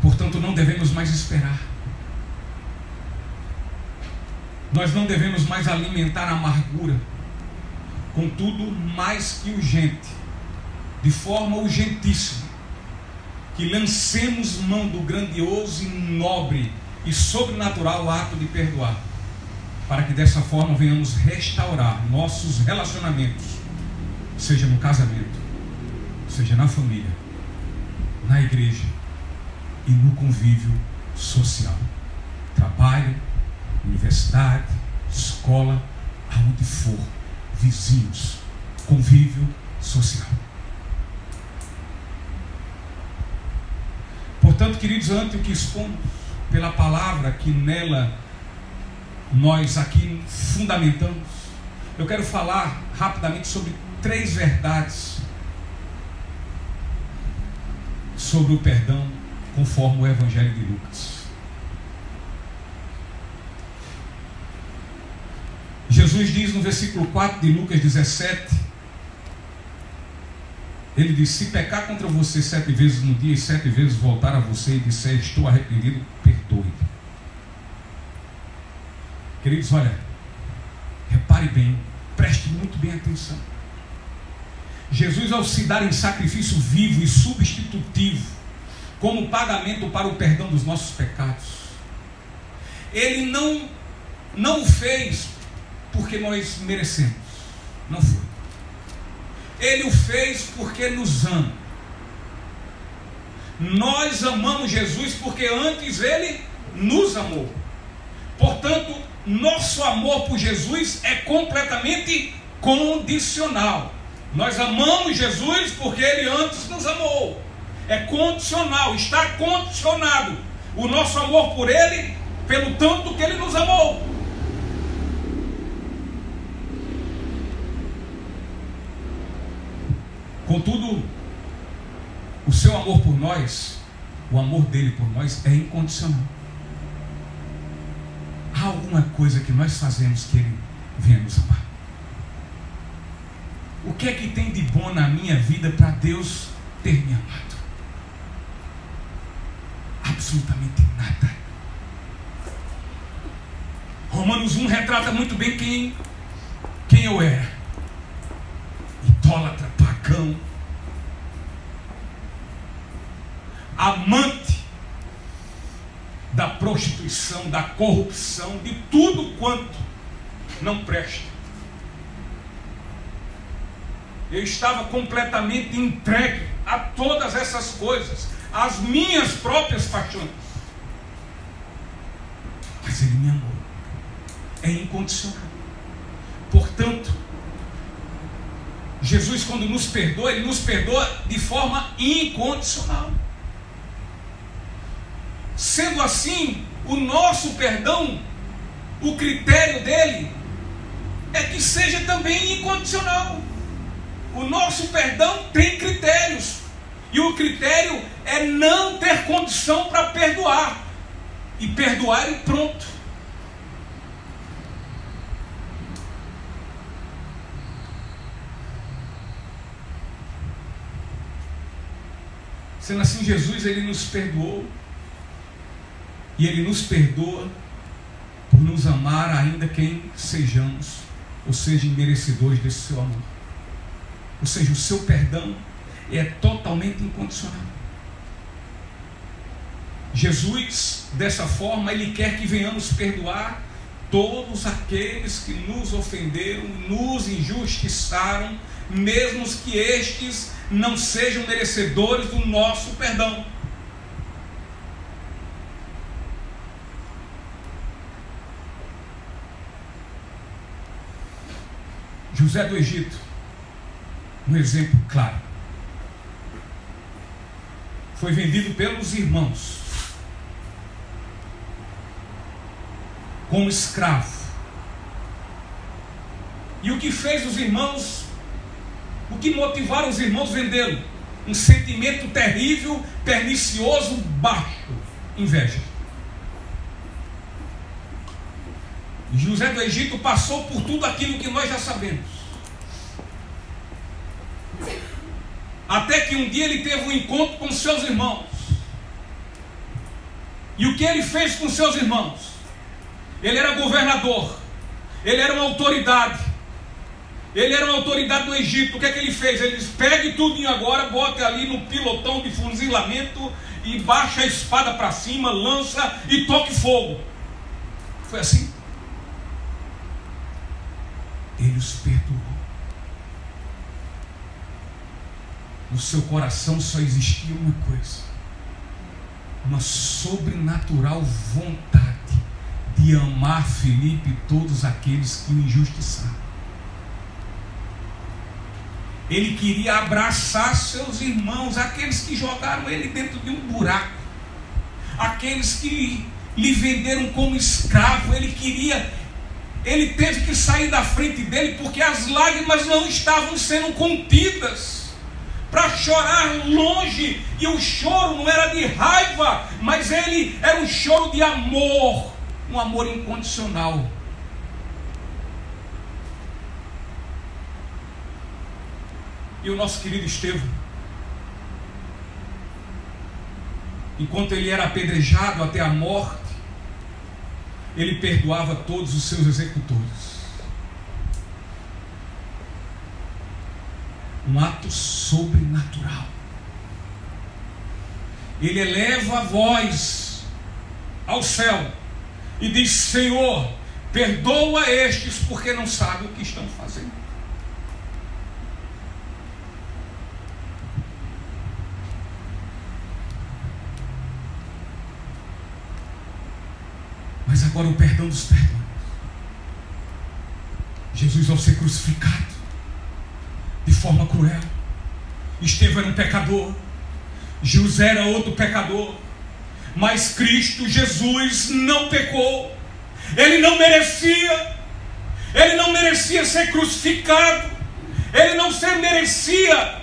Portanto, não devemos mais esperar. Nós não devemos mais alimentar a amargura. Contudo, mais que urgente, de forma urgentíssima, que lancemos mão do grandioso e nobre e sobrenatural ato de perdoar, para que dessa forma venhamos restaurar nossos relacionamentos, seja no casamento, seja na família, na igreja e no convívio social, trabalho, universidade, escola, aonde for, vizinhos, convívio social. Portanto, queridos, antes que expomos pela palavra que nela nós aqui fundamentamos, eu quero falar rapidamente sobre 3 verdades sobre o perdão, conforme o Evangelho de Lucas. Jesus diz no versículo 4 de Lucas 17, ele diz: se pecar contra você 7 vezes no dia e 7 vezes voltar a você e disser estou arrependido, perdoe. Queridos, olha, repare bem, preste muito bem atenção. Jesus, ao se dar em sacrifício vivo e substitutivo, como pagamento para o perdão dos nossos pecados, ele não o fez porque nós merecemos, não foi. Ele o fez porque nos ama. Nós amamos Jesus porque antes ele nos amou. Portanto, nosso amor por Jesus é completamente condicional. Nós amamos Jesus porque Ele antes nos amou. É condicional, está condicionado o nosso amor por Ele, pelo tanto que Ele nos amou. Contudo, o seu amor por nós, o amor dele por nós é incondicional. Há alguma coisa que nós fazemos que Ele venha nos amar? O que é que tem de bom na minha vida para Deus ter me amado? Absolutamente nada. Romanos 1 retrata muito bem quem eu era. Idólatra, pagão, amante da prostituição, da corrupção, de tudo quanto não presta. Eu estava completamente entregue a todas essas coisas, às minhas próprias paixões. Mas Ele me amou. É incondicional. Portanto, Jesus, quando nos perdoa, Ele nos perdoa de forma incondicional. Sendo assim, o nosso perdão, o critério dele é que seja também incondicional. O nosso perdão tem critérios, e o critério é não ter condição para perdoar, e perdoar e pronto. Sendo assim, Jesus, Ele nos perdoou, e Ele nos perdoa por nos amar ainda quem sejamos, ou seja, merecedores desse seu amor. Ou seja, o seu perdão é totalmente incondicional. Jesus, dessa forma, Ele quer que venhamos perdoar todos aqueles que nos ofenderam, nos injustiçaram, mesmo que estes não sejam merecedores do nosso perdão. José do Egito, um exemplo claro, foi vendido pelos irmãos como escravo. E o que fez os irmãos, o que motivaram os irmãos a vendê-lo? Um sentimento terrível, pernicioso, baixo: inveja. José do Egito passou por tudo aquilo que nós já sabemos. Até que um dia ele teve um encontro com seus irmãos. E o que ele fez com seus irmãos? Ele era governador, ele era uma autoridade, ele era uma autoridade do Egito. O que é que ele fez? Ele disse: pegue tudo agora, bote ali no pilotão de fuzilamento e baixa a espada para cima, lança e toque fogo. Foi assim. Ele os perdoou. No seu coração só existia uma coisa: uma sobrenatural vontade de amar Filipe e todos aqueles que o injustiçaram. Ele queria abraçar seus irmãos, aqueles que jogaram ele dentro de um buraco, aqueles que lhe venderam como escravo. Ele teve que sair da frente dele, porque as lágrimas não estavam sendo contidas, para chorar longe. E o choro não era de raiva, mas ele era um choro de amor, um amor incondicional. E o nosso querido Estevão, enquanto ele era apedrejado até a morte, ele perdoava todos os seus executores. Um ato sobrenatural. Ele eleva a voz ao céu e diz: Senhor, perdoa estes, porque não sabem o que estão fazendo. Mas agora o perdão dos perdões. Jesus, ao ser crucificado de forma cruel, Estevão era um pecador, José era outro pecador, mas Cristo Jesus não pecou. Ele não merecia ser crucificado, ele não merecia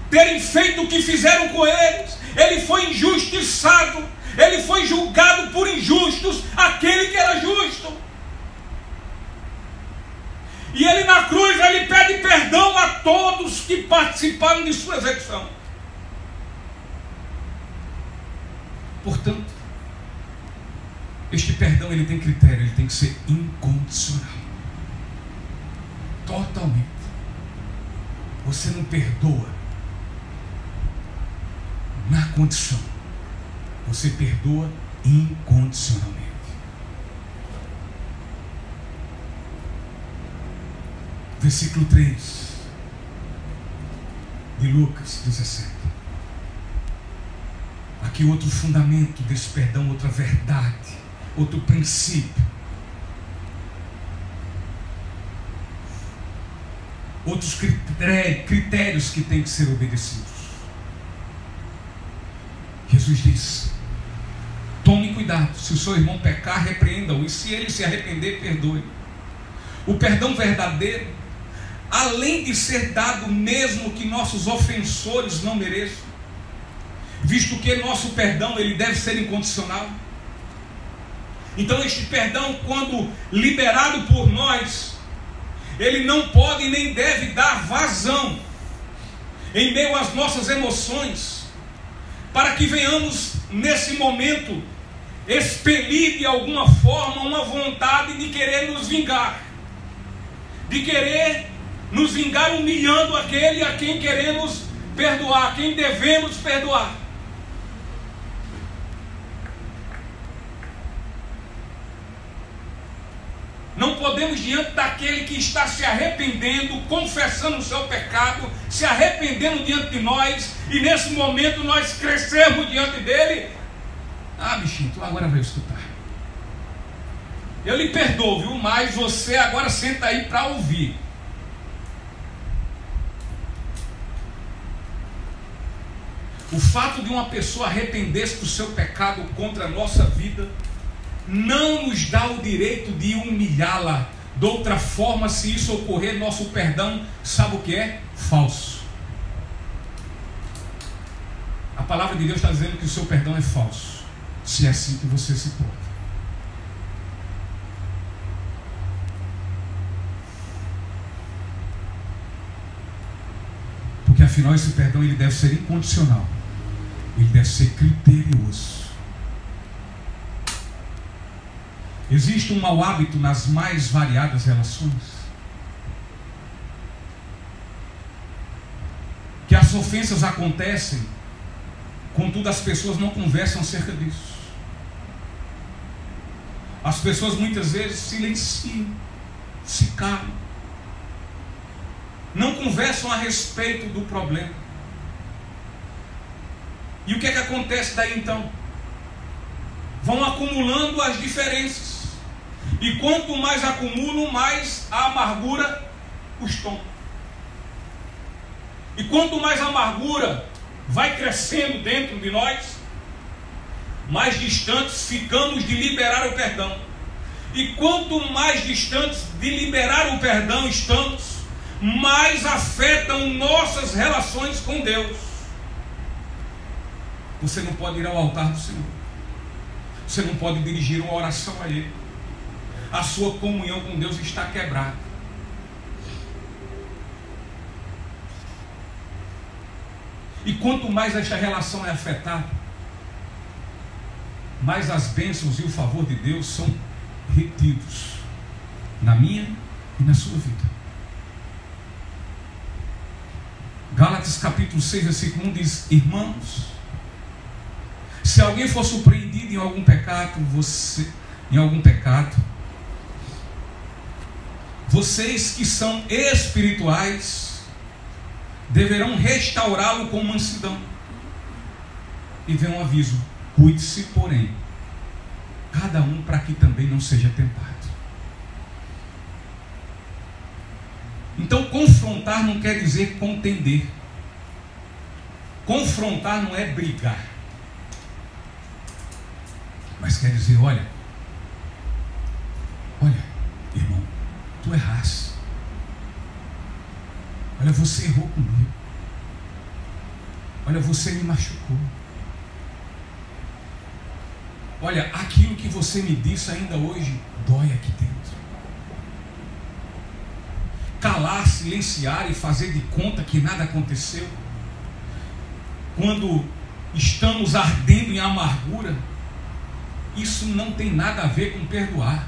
terem feito o que fizeram com eles. Ele foi injustiçado, ele foi julgado por injustos, aquele que era justo. E ele na cruz, ele pede perdão a todos que participaram de sua execução. Portanto, este perdão ele tem critério, ele tem que ser incondicional. Totalmente. Você não perdoa na condição, você perdoa incondicionalmente. Versículo 3 de Lucas 17. Aqui outro fundamento desse perdão, outra verdade, outro princípio, outros critérios que têm que ser obedecidos. Jesus diz: tome cuidado, se o seu irmão pecar, repreenda-o, e se ele se arrepender, perdoe. O perdão verdadeiro, além de ser dado mesmo que nossos ofensores não mereçam, visto que nosso perdão ele deve ser incondicional. Então este perdão, quando liberado por nós, ele não pode nem deve dar vazão em meio às nossas emoções, para que venhamos nesse momento expelir de alguma forma uma vontade de querer nos vingar, de querer nos vingar humilhando aquele a quem queremos perdoar, a quem devemos perdoar. Não podemos, diante daquele que está se arrependendo, confessando o seu pecado, se arrependendo diante de nós, e nesse momento nós crescermos diante dele. Ah, bichinho, tu agora vai escutar. Eu lhe perdoo, viu? Mas você agora senta aí para ouvir. O fato de uma pessoa arrepender-se do seu pecado contra a nossa vida não nos dá o direito de humilhá-la. De outra forma, se isso ocorrer, nosso perdão, sabe o que é? Falso. A palavra de Deus está dizendo que o seu perdão é falso, se é assim que você se porta. Porque afinal esse perdão ele deve ser incondicional, ele deve ser criterioso. Existe um mau hábito nas mais variadas relações, que as ofensas acontecem, contudo as pessoas não conversam acerca disso. As pessoas muitas vezes silenciam, se calam, não conversam a respeito do problema. E o que é que acontece daí então? Vão acumulando as diferenças, e quanto mais acumulam, mais a amargura os toma. E quanto mais a amargura vai crescendo dentro de nós, mais distantes ficamos de liberar o perdão. E quanto mais distantes de liberar o perdão estamos, mais afetam nossas relações com Deus. Você não pode ir ao altar do Senhor, você não pode dirigir uma oração a Ele, a sua comunhão com Deus está quebrada. E quanto mais esta relação é afetada, mais as bênçãos e o favor de Deus são retidos na minha e na sua vida. Gálatas capítulo 6, versículo 1 diz: irmãos, se alguém for surpreendido em algum pecado, vocês que são espirituais deverão restaurá-lo com mansidão. E vem um aviso: cuide-se, porém, cada um para que também não seja tentado. Então, confrontar não quer dizer contender. Confrontar não é brigar. Mas quer dizer, olha, irmão, tu erraste. Olha, você errou comigo. Olha, você me machucou. Olha, aquilo que você me disse ainda hoje dói aqui dentro. Calar, silenciar e fazer de conta que nada aconteceu, quando estamos ardendo em amargura, isso não tem nada a ver com perdoar.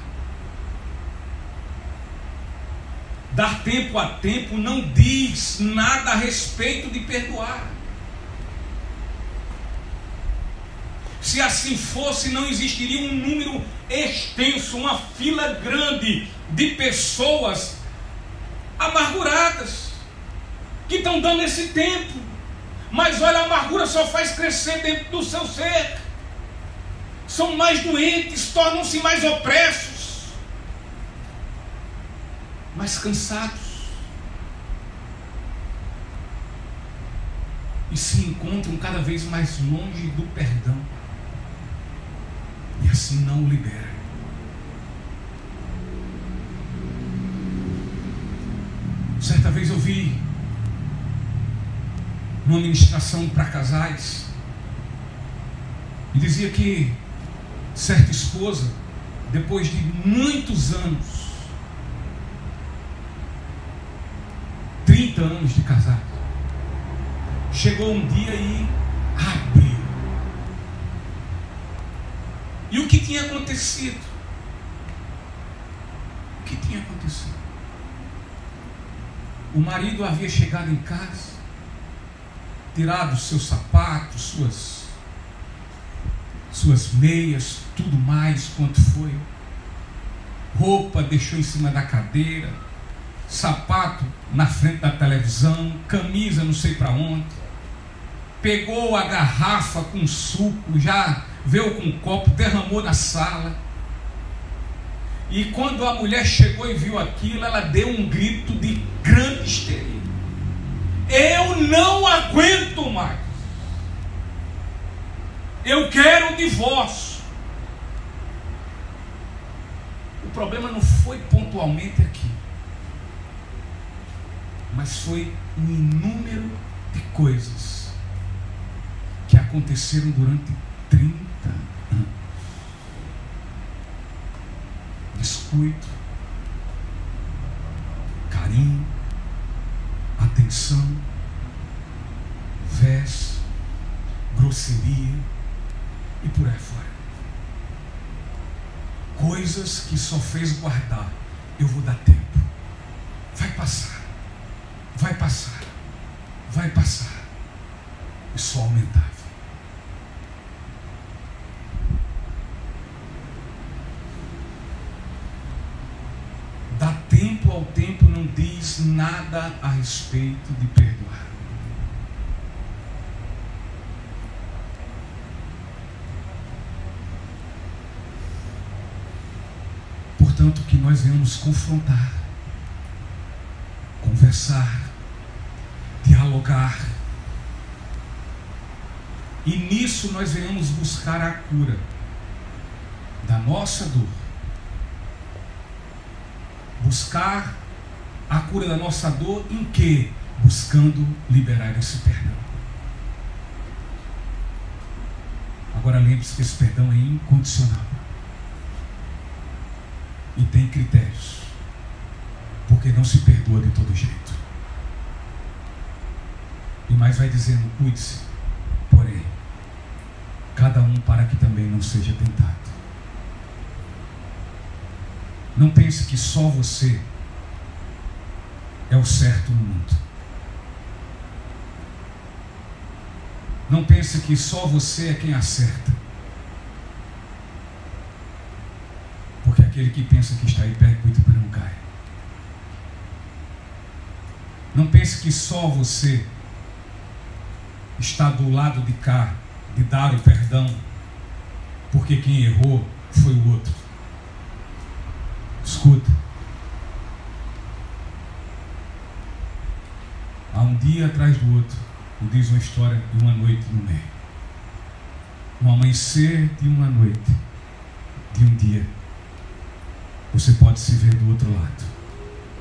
Dar tempo a tempo não diz nada a respeito de perdoar. Se assim fosse, não existiria um número extenso, uma fila grande de pessoas amarguradas, que estão dando esse tempo. Mas olha, a amargura só faz crescer dentro do seu ser. São mais doentes, tornam-se mais opressos, mais cansados, e se encontram cada vez mais longe do perdão, e assim não o liberam. Certa vez eu vi uma ministração para casais, e dizia que certa esposa, depois de muitos anos, 30 anos de casado, chegou um dia e abriu. E o que tinha acontecido? O que tinha acontecido? O marido havia chegado em casa, tirado seus sapatos, suas meias, tudo mais quanto foi. Roupa deixou em cima da cadeira, sapato na frente da televisão, camisa não sei para onde. Pegou a garrafa com suco, já veio com um copo, derramou na sala. E quando a mulher chegou e viu aquilo, ela deu um grito de grande histeria. Eu não aguento mais. Eu quero o divórcio. O problema não foi pontualmente aqui, mas foi um número de coisas que aconteceram durante 30 anos. Descuido, carinho, atenção, vés, grosseria e por aí fora. Coisas que só fez guardar. Eu vou dar tempo. Vai passar. Vai passar. Vai passar. E só aumentava. Dar tempo ao tempo não diz nada a respeito de perdoar. Portanto, que nós venhamos confrontar, conversar, dialogar, e nisso nós venhamos buscar a cura da nossa dor, buscar a cura da nossa dor em quê? Buscando liberar esse perdão. Agora lembre-se que esse perdão é incondicional e tem critérios, porque não se perdoa de todo jeito. E mais vai dizendo, cuide-se, porém, cada um para que também não seja tentado. Não pense que só você é o certo no mundo. Não pense que só você é quem acerta. Porque aquele que pensa que está aí perto, cuida para não cair. Não pense que só você está do lado de cá de dar o perdão, porque quem errou foi o outro. Escuta. Há um dia atrás do outro, me diz uma história de uma noite no meio. No amanhecer de uma noite, de um dia, você pode se ver do outro lado,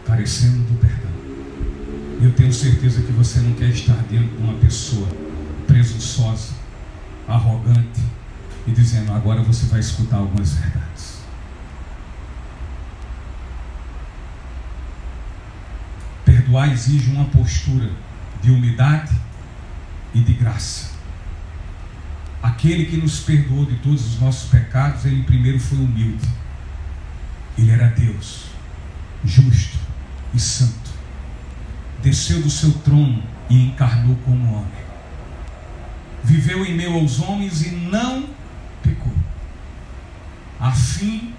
carecendo do perdão. Eu tenho certeza que você não quer estar diante de uma pessoa presunçosa, arrogante e dizendo: agora você vai escutar algumas verdades. Perdoar exige uma postura de humildade e de graça. Aquele que nos perdoou de todos os nossos pecados, ele primeiro foi humilde. Ele era Deus, justo e santo. Desceu do seu trono e encarnou como homem. Viveu em meio aos homens e não pecou, a fim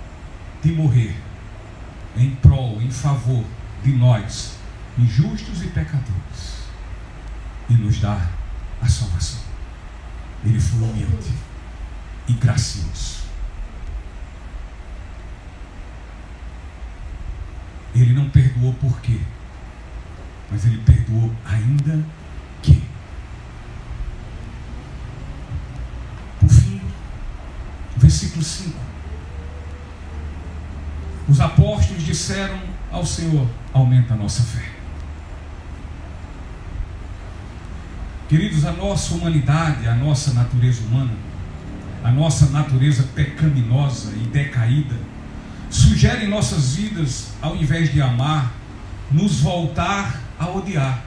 de morrer em prol, em favor de nós, injustos e pecadores, e nos dar a salvação. Ele foi humilde e gracioso. Ele não perdoou por quê? Mas ele perdoou ainda que. Por fim, versículo 5. Os apóstolos disseram ao Senhor: aumenta a nossa fé. Queridos, a nossa humanidade, a nossa natureza humana, a nossa natureza pecaminosa e decaída, sugere em nossas vidas, ao invés de amar, nos voltar a odiar.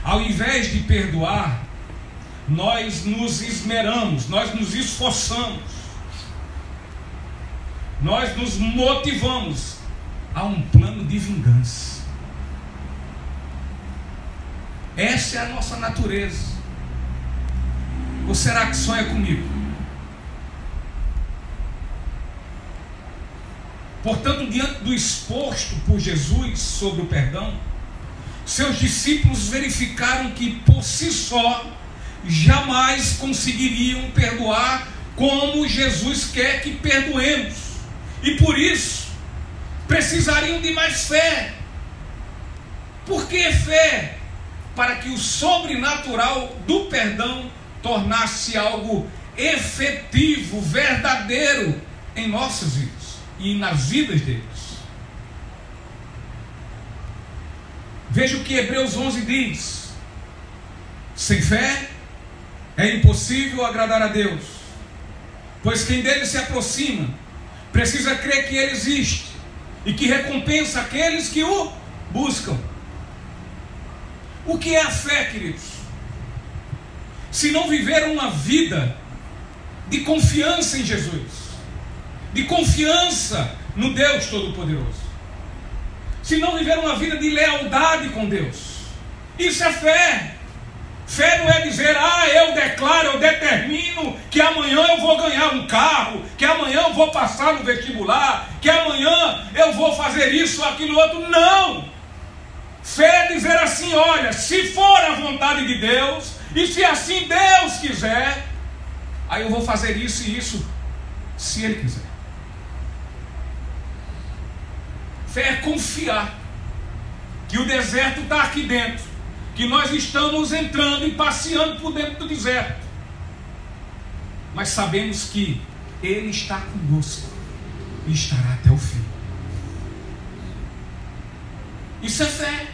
Ao invés de perdoar, nós nos esmeramos, nós nos esforçamos, nós nos motivamos a um plano de vingança. Essa é a nossa natureza. Ou será que sonha comigo? Portanto, diante do exposto por Jesus sobre o perdão, seus discípulos verificaram que por si só jamais conseguiriam perdoar como Jesus quer que perdoemos, e por isso precisariam de mais fé. Por que fé? Para que o sobrenatural do perdão tornasse algo efetivo, verdadeiro em nossas vidas e nas vidas deles. Veja o que Hebreus 11 diz: sem fé é impossível agradar a Deus, pois quem dele se aproxima precisa crer que ele existe e que recompensa aqueles que o buscam. O que é a fé, queridos? Se não viver uma vida de confiança em Jesus, de confiança no Deus Todo-Poderoso, se não viver uma vida de lealdade com Deus, isso é fé. Fé não é dizer: eu declaro, eu determino que amanhã eu vou ganhar um carro, que amanhã eu vou passar no vestibular, que amanhã eu vou fazer isso, aquilo, outro. Não! Fé é dizer assim: olha, se for a vontade de Deus, e se assim Deus quiser, aí eu vou fazer isso e isso, se Ele quiser. Fé é confiar que o deserto está aqui dentro, que nós estamos entrando e passeando por dentro do deserto, mas sabemos que Ele está conosco e estará até o fim. Isso é fé.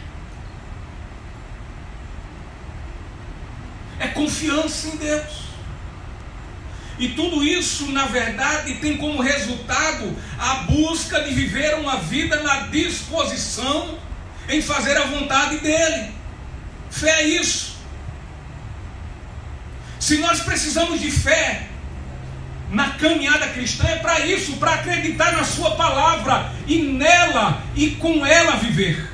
É confiança em Deus. E tudo isso, na verdade, tem como resultado a busca de viver uma vida na disposição em fazer a vontade dEle. Fé é isso. Se nós precisamos de fé na caminhada cristã, é para isso, para acreditar na sua palavra e nela e com ela viver.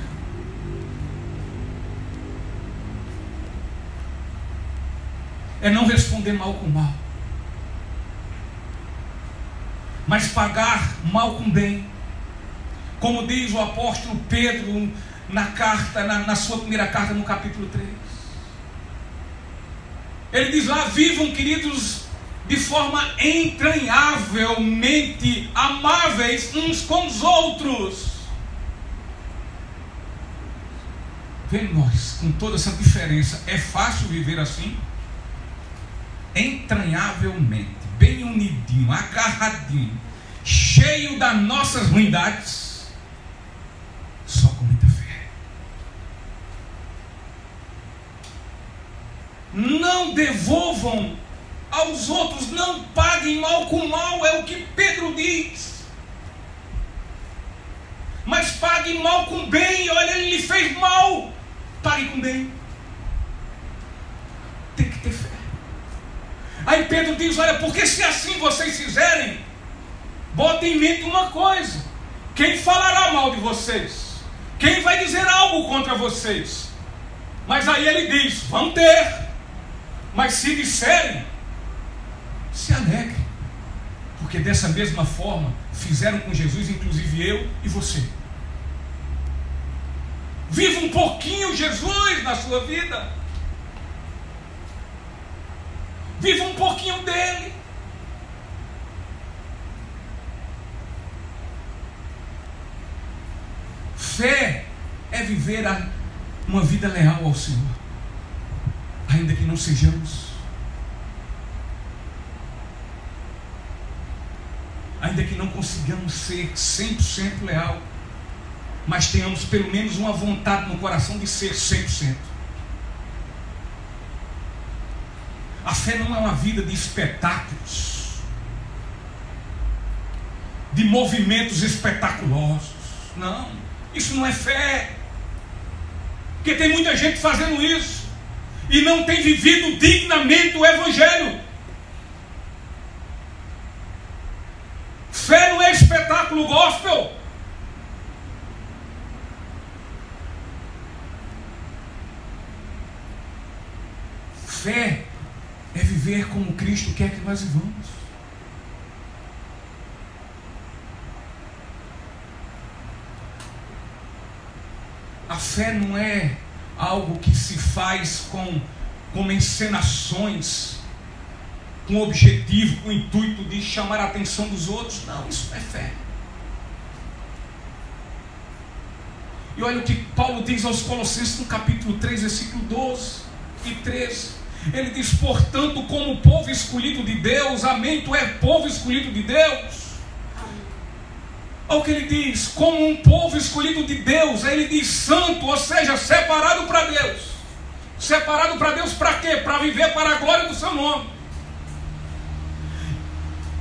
É não responder mal com mal, mas pagar mal com bem, como diz o apóstolo Pedro na sua primeira carta, no capítulo 3. Ele diz lá: vivam, queridos, de forma entranhavelmente amáveis uns com os outros. Vê nós, com toda essa diferença, é fácil viver assim? Entranhavelmente, bem unidinho, agarradinho, cheio das nossas ruindades, só com muita fé. Não devolvam aos outros, não paguem mal com mal, é o que Pedro diz. Mas paguem mal com bem. Olha, ele lhe fez mal, pague com bem. Tem que ter fé. Aí Pedro diz, olha, porque se assim vocês fizerem, botem em mente uma coisa: quem falará mal de vocês? Quem vai dizer algo contra vocês? Mas aí ele diz, vão ter, mas se disserem, se alegre, porque dessa mesma forma fizeram com Jesus, inclusive eu e você. Viva um pouquinho Jesus na sua vida. Viva um pouquinho dele. Fé é viver uma vida leal ao Senhor, ainda que não sejamos, ainda que não consigamos ser 100% leal, mas tenhamos pelo menos uma vontade no coração de ser 100%. A fé não é uma vida de espetáculos, de movimentos espetaculosos. Não, isso não é fé. Porque tem muita gente fazendo isso e não tem vivido dignamente o Evangelho. Fé não é espetáculo gospel. Fé é viver como Cristo quer que nós vivamos. A fé não é algo que se faz com encenações, com objetivo, com o intuito de chamar a atenção dos outros. Não, isso não é fé. E olha o que Paulo diz aos Colossenses no capítulo 3, versículo 12 e 13. Ele diz, portanto, como povo escolhido de Deus, amém, tu és povo escolhido de Deus. Olha o que ele diz, como um povo escolhido de Deus. Aí ele diz santo, ou seja, separado para Deus. Separado para Deus para quê? Para viver para a glória do seu nome.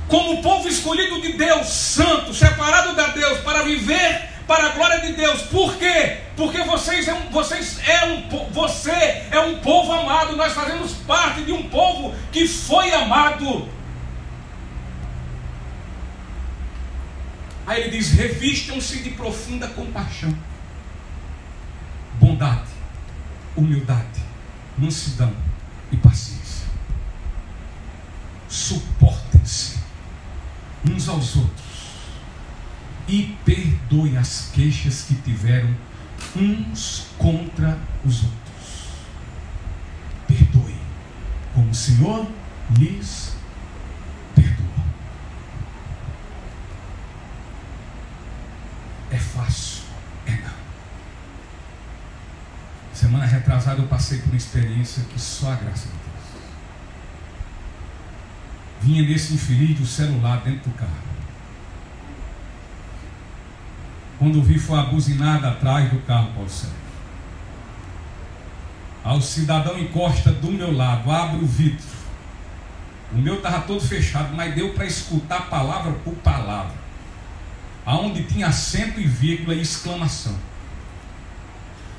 Como povo escolhido de Deus, santo, separado da Deus, para viver para a glória de Deus. Por quê? Porque você é um povo amado. Nós fazemos parte de um povo que foi amado. Aí ele diz, revistam-se de profunda compaixão, bondade, humildade, mansidão e paciência. Suportem-se uns aos outros e perdoem as queixas que tiveram uns contra os outros. Perdoem, como o Senhor lhes perdoa. É fácil? É não. Semana retrasada eu passei por uma experiência que só a graça de Deus. Vinha nesse infeliz do celular dentro do carro. Quando vi, foi uma buzinada atrás do carro, Paulo Sérgio. Aí o cidadão encosta do meu lado, abre o vidro. O meu estava todo fechado, mas deu para escutar palavra por palavra, aonde tinha acento e vírgula e exclamação,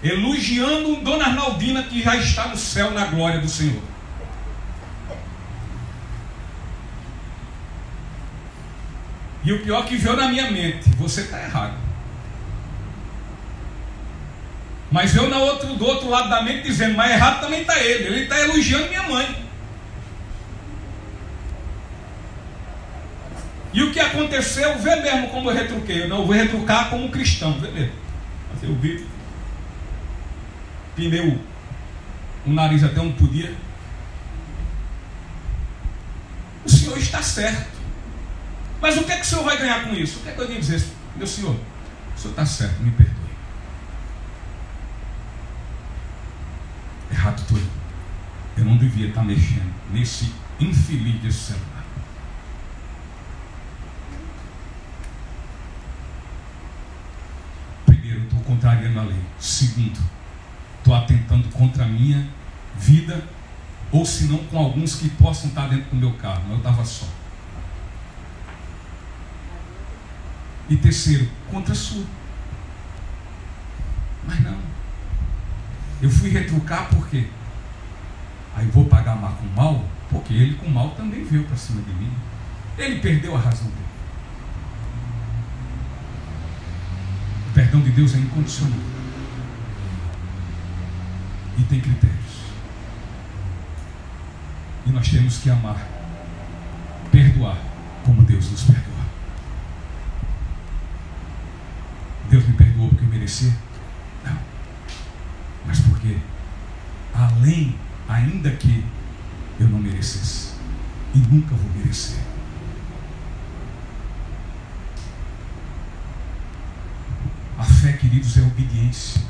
elogiando Dona Arnaldina, que já está no céu na glória do Senhor. E o pior que veio na minha mente, você está errado. Mas veio do outro lado da mente dizendo, mas errado também está ele está elogiando minha mãe. E o que aconteceu, vê mesmo como eu retruquei. Eu não vou retrucar como cristão, vê mesmo. Passei o vidro, pinei o nariz até onde podia. O senhor está certo. Mas o que é que o senhor vai ganhar com isso? O que é que eu ia dizer? Meu senhor, o senhor está certo, me perdoe. Errado tudo. Eu não devia estar mexendo nesse infeliz desse celular. Primeiro, estou contrariando a lei. Segundo, estou atentando contra a minha vida, ou se não com alguns que possam estar dentro do meu carro, mas eu estava só. E terceiro, contra a sua. Mas não. Eu fui retrucar por quê? Aí vou pagar mal com mal, porque ele com mal também veio para cima de mim. Ele perdeu a razão dele. O perdão de Deus é incondicional. E tem critérios. E nós temos que amar, perdoar, como Deus nos perdoa. Deus me perdoou porque eu merecia? Não. Mas porque, ainda que eu não merecesse, e nunca vou merecer. A fé, queridos, é obediência.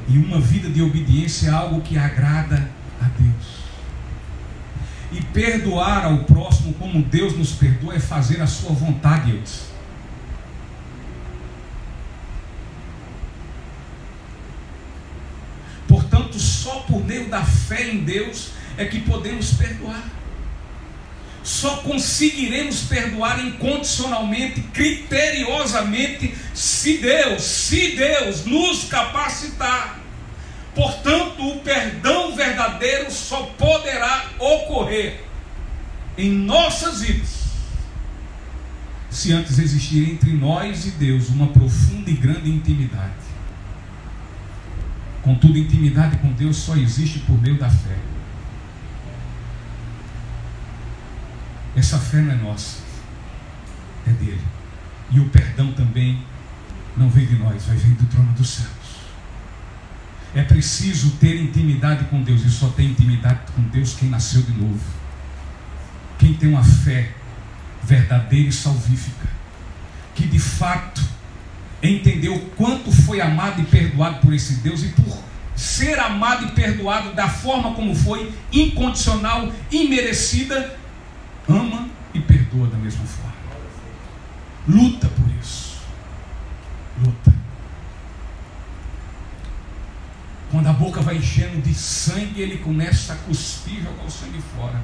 E uma vida de obediência é algo que agrada a Deus. E perdoar ao próximo como Deus nos perdoa é fazer a sua vontade, Deus. Portanto, só por meio da fé em Deus é que podemos perdoar. Só conseguiremos perdoar incondicionalmente, criteriosamente, se Deus nos capacitar. Portanto, o perdão verdadeiro só poderá ocorrer em nossas vidas se antes existir entre nós e Deus uma profunda e grande intimidade. Contudo, intimidade com Deus só existe por meio da fé. Essa fé não é nossa, é dele. E o perdão também não vem de nós, vai vir do trono dos céus. É preciso ter intimidade com Deus, e só tem intimidade com Deus quem nasceu de novo. Quem tem uma fé verdadeira e salvífica, que de fato entendeu o quanto foi amado e perdoado por esse Deus, e por ser amado e perdoado da forma como foi, incondicional, imerecida, ama e perdoa da mesma forma. Luta por isso. Luta. Quando a boca vai enchendo de sangue, ele começa a cuspir e jogar o sangue fora.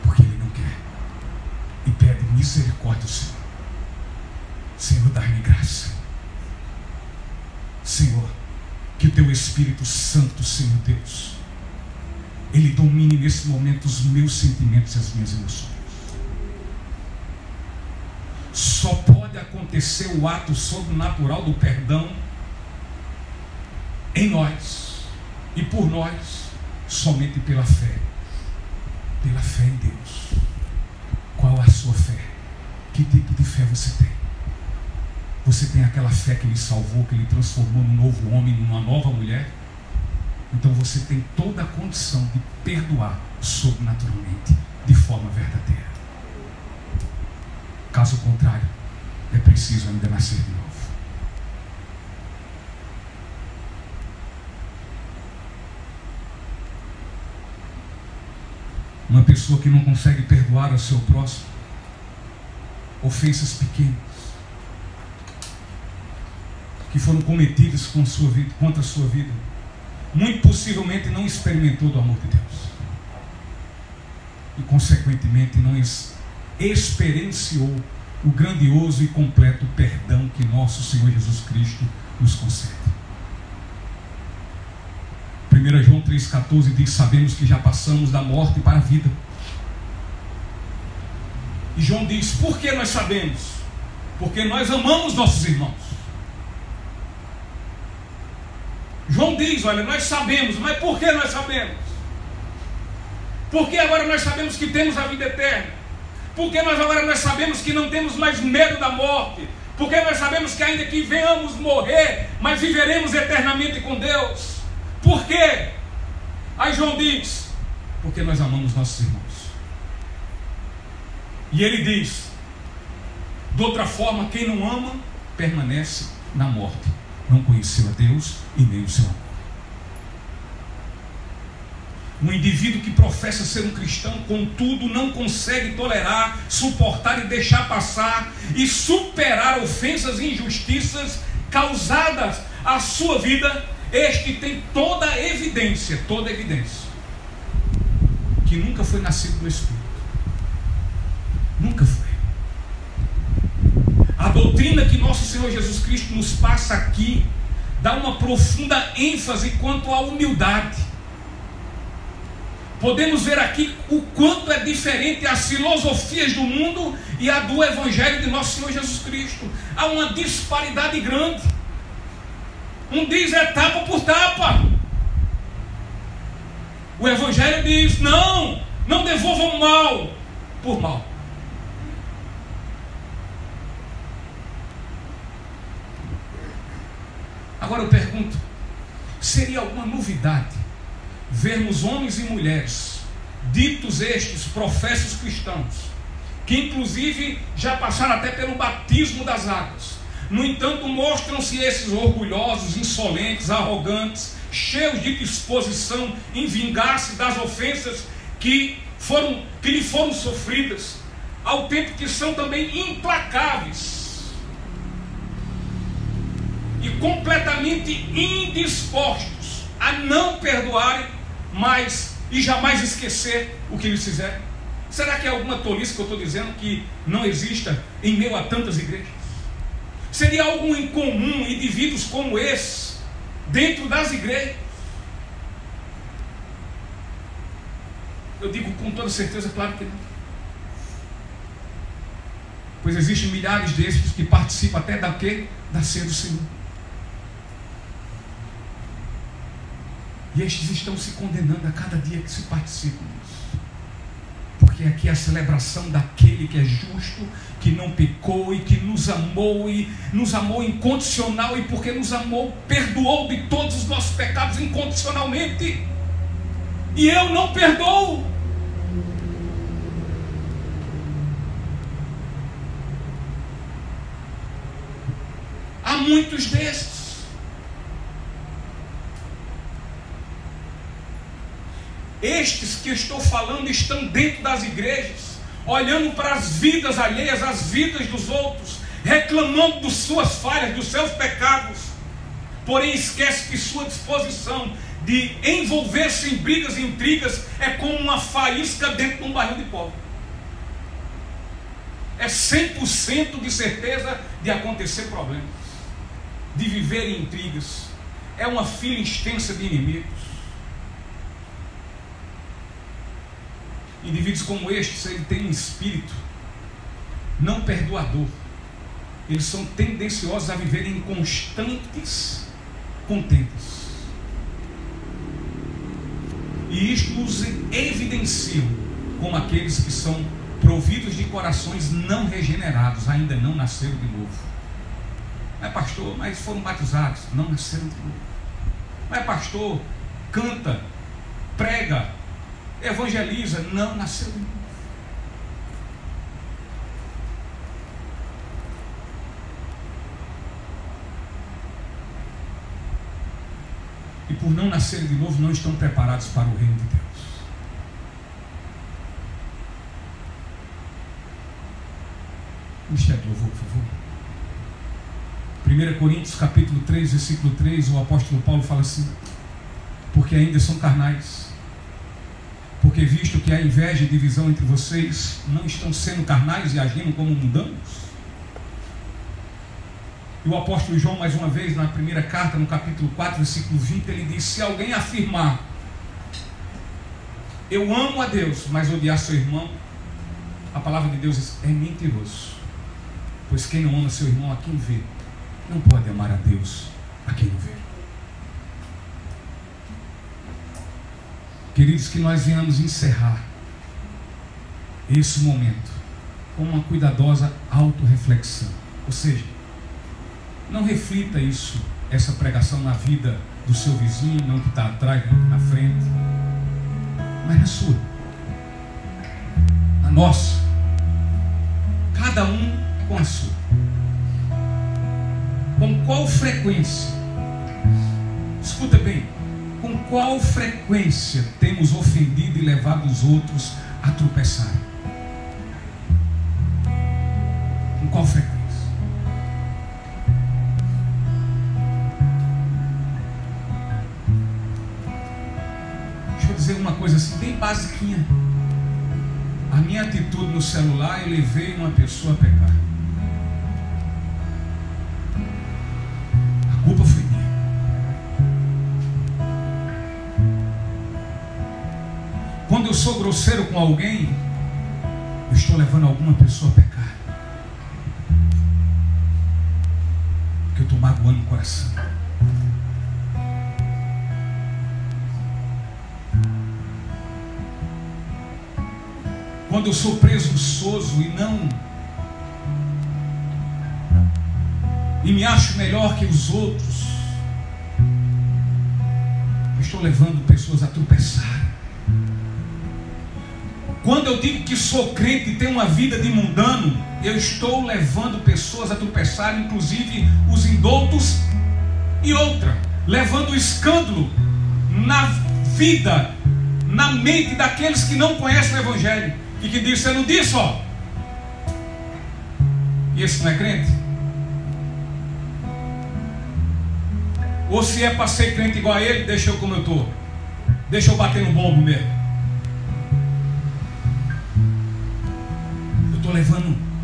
Porque ele não quer. E pede misericórdia ao Senhor. Senhor, dá-me graça. Senhor, que o teu Espírito Santo, Senhor Deus, ele domine nesse momento os meus sentimentos e as minhas emoções. Só pode acontecer o ato sobrenatural do perdão em nós e por nós somente pela fé. Pela fé em Deus. Qual a sua fé? Que tipo de fé você tem? Você tem aquela fé que lhe salvou, que lhe transformou num novo homem, numa nova mulher? Então você tem toda a condição de perdoar sobrenaturalmente, de forma verdadeira. Caso contrário, é preciso ainda nascer de novo. Uma pessoa que não consegue perdoar ao seu próximo ofensas pequenas que foram cometidas com sua vida, contra a sua vida, muito possivelmente não experimentou do amor de Deus e consequentemente não experienciou o grandioso e completo perdão que nosso Senhor Jesus Cristo nos concede. 1 João 3,14 diz: sabemos que já passamos da morte para a vida. E João diz: por que nós sabemos? Porque nós amamos nossos irmãos. João diz: olha, nós sabemos, mas por que nós sabemos? Porque agora nós sabemos que temos a vida eterna. Porque agora nós sabemos que não temos mais medo da morte. Porque nós sabemos que ainda que venhamos morrer, mas viveremos eternamente com Deus. Por quê? Aí João diz: porque nós amamos nossos irmãos. E ele diz: de outra forma, quem não ama, permanece na morte. Não conheceu a Deus e nem o seu amor. Um indivíduo que professa ser um cristão, contudo, não consegue tolerar, suportar e deixar passar e superar ofensas e injustiças causadas à sua vida, este tem toda a evidência, que nunca foi nascido do Espírito. Nunca foi. A doutrina que nosso Senhor Jesus Cristo nos passa aqui dá uma profunda ênfase quanto à humildade. Podemos ver aqui o quanto é diferente as filosofias do mundo e a do Evangelho de nosso Senhor Jesus Cristo. Há uma disparidade grande. Um diz é tapa por tapa. O Evangelho diz: não devolvam mal por mal. Agora eu pergunto: seria alguma novidade vermos homens e mulheres, ditos estes professos cristãos, que inclusive já passaram até pelo batismo das águas, no entanto mostram-se esses orgulhosos, insolentes, arrogantes, cheios de disposição em vingar-se das ofensas que lhe foram sofridas, ao tempo que são também implacáveis e completamente indispostos a não perdoarem mais e jamais esquecer o que eles fizeram? Será que é alguma tolice que eu estou dizendo que não exista em meio a tantas igrejas? Seria algo incomum indivíduos como esse dentro das igrejas? Eu digo com toda certeza, claro que não. Pois existem milhares desses que participam até da ceia do Senhor. E estes estão se condenando a cada dia que se participam disso. Porque aqui é a celebração daquele que é justo, que não pecou e que nos amou incondicional, e porque nos amou, perdoou de todos os nossos pecados incondicionalmente. E eu não perdoo. Há muitos desses. Estes que estou falando estão dentro das igrejas, olhando para as vidas alheias, as vidas dos outros, reclamando de suas falhas, dos seus pecados, porém esquece que sua disposição de envolver-se em brigas e intrigas é como uma faísca dentro de um barril de pólvora. É 100% de certeza de acontecer problemas, de viver em intrigas. É uma fila extensa de inimigos. Indivíduos como estes, ele tem um espírito não perdoador. Eles são tendenciosos a viverem em constantes contendas. E isto nos evidencia como aqueles que são providos de corações não regenerados, ainda não nasceram de novo. Mas pastor, mas foram batizados, não nasceram de novo. Mas pastor, canta, prega, evangeliza, não nasceu de novo. E por não nascerem de novo, não estão preparados para o reino de Deus. Ministério do louvor, por favor. 1 Coríntios capítulo 3, versículo 3, o apóstolo Paulo fala assim: porque ainda são carnais. Porque visto que há inveja e divisão entre vocês, não estão sendo carnais e agindo como mundanos? E o apóstolo João, mais uma vez, na primeira carta, no capítulo 4, versículo 20, ele diz: se alguém afirmar, eu amo a Deus, mas odiar seu irmão, a palavra de Deus é mentiroso. Pois quem não ama seu irmão a quem vê, não pode amar a Deus a quem não vê. Queridos, que nós venhamos encerrar esse momento com uma cuidadosa autorreflexão. Ou seja, não reflita essa pregação na vida do seu vizinho, não que está atrás, não que na frente, mas na sua, na nossa. cada um com a sua. Com qual frequência? Escuta bem. Com qual frequência temos ofendido e levado os outros a tropeçar? Com qual frequência? Deixa eu dizer uma coisa assim, bem basiquinha. A minha atitude no celular, eu levei uma pessoa a pecar. A culpa foi minha. Quando eu sou grosseiro com alguém, eu estou levando alguma pessoa a pecar. Porque eu estou magoando o coração. Quando eu sou presunçoso e me acho melhor que os outros, eu estou levando pessoas a tropeçar. Quando eu digo que sou crente e tenho uma vida de mundano, eu estou levando pessoas a tropeçar, inclusive os indoutos, e outra, levando o escândalo na vida, na mente daqueles que não conhecem o Evangelho e que dizem: você não disse, ó. E esse não é crente? Ou se é para ser crente igual a ele, deixa eu como eu estou. Deixa eu bater no bombo mesmo.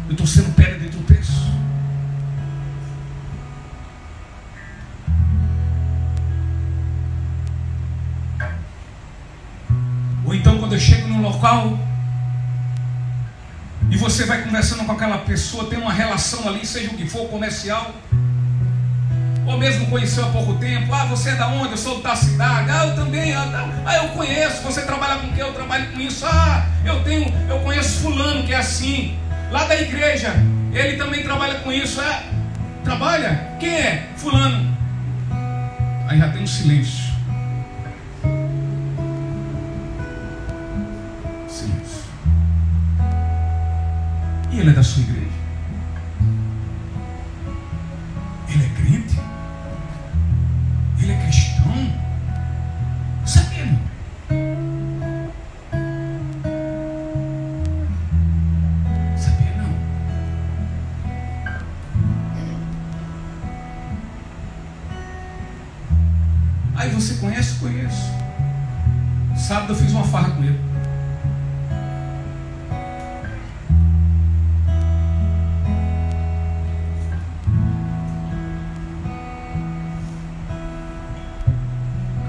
Eu estou sendo pedra de tropeço. Ou então quando eu chego num local e você vai conversando com aquela pessoa, tem uma relação ali, seja o que for, comercial, ou mesmo conheceu há pouco tempo. Ah, você é da onde? Eu sou da cidade. Ah, eu também. Ah, eu conheço. Você trabalha com o que? Eu trabalho com isso. Ah, eu conheço fulano que é assim, lá da igreja, ele também trabalha com isso. É? Trabalha? Quem é? Fulano. Aí já tem um silêncio. Silêncio. E ele é da sua igreja? Ele é crente? Ele é cristão? Sabia, não? Sabia, não? Aí você conhece? Conheço. Sábado eu fiz uma farra com ele.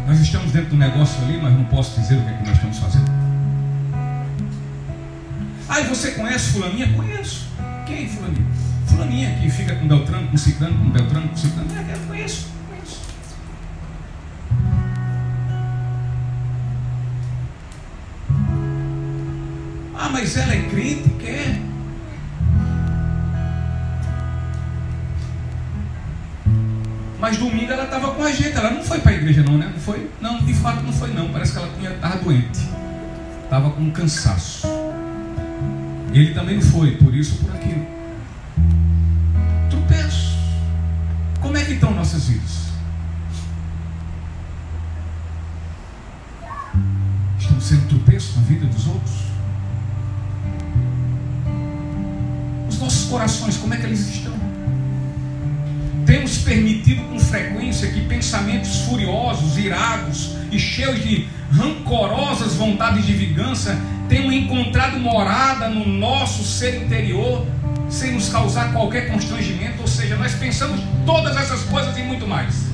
Nós estamos dentro do negócio ali, mas não posso dizer o que é que nós estamos fazendo. Ah, e você conhece fulaninha? Conheço. Quem fulaninha? Fulaninha que fica com Beltrano, com Ciclano, com Beltrano, com Ciclano. Eu conheço. Ah, mas ela é crente? Quer? Mas domingo ela estava com a gente. Ela não foi para a igreja não, né? Não foi? Não, de fato não foi não. Parece que ela estava doente. Estava com um cansaço. Ele também não foi, por isso ou por aquilo. Tropeço. Como é que estão nossas vidas? Estamos sendo tropeço na vida dos outros? Os nossos corações, como é que eles estão? Temos permitido com frequência que pensamentos furiosos, irados e cheios de rancorosas vontades de vingança tenham encontrado morada no nosso ser interior, sem nos causar qualquer constrangimento. Ou seja, nós pensamos todas essas coisas e muito mais,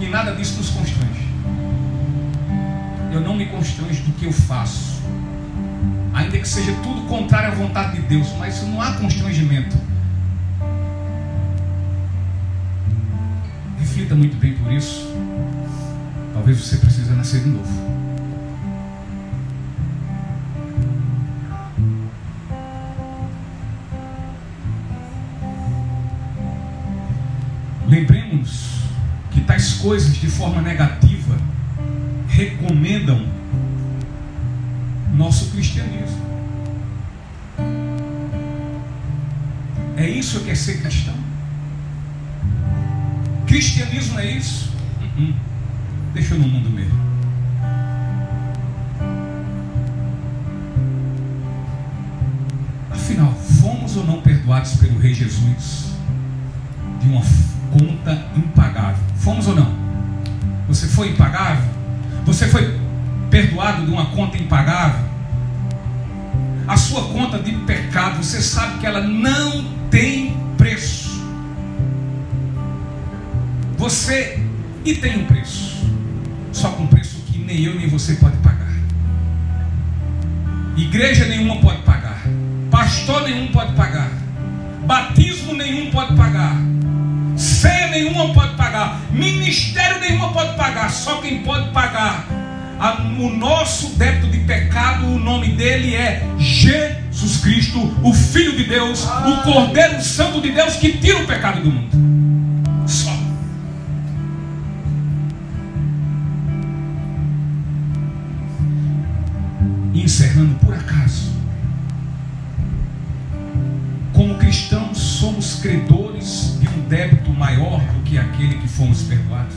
e nada disso nos constrange. Eu não me constranjo do que eu faço, ainda que seja tudo contrário à vontade de Deus, mas não há constrangimento. Reflita muito bem por isso. Talvez você precise nascer de novo. Lembremos que tais coisas de forma negativa recomendam nosso cristianismo. É isso que é ser cristão? Cristianismo é isso? Deixa eu no mundo mesmo. Afinal, fomos ou não perdoados pelo Rei Jesus de uma conta impagável? Fomos ou não? Você foi impagável? Você foi perdoado de uma conta impagável? A sua conta de pecado, você sabe que ela não tem preço. E tem um preço, só com um preço que nem eu nem você pode pagar. Igreja nenhuma pode pagar, pastor nenhum pode pagar, batismo nenhum pode pagar, ceia nenhuma pode pagar, ministério nenhuma pode pagar. Só quem pode pagar o nosso débito de pecado, o nome dele é Jesus Cristo, o Filho de Deus, o Cordeiro Santo de Deus, que tira o pecado do mundo. Só. E encerrando, por acaso, como cristãos somos credores de um débito maior do que aquele que fomos perdoados?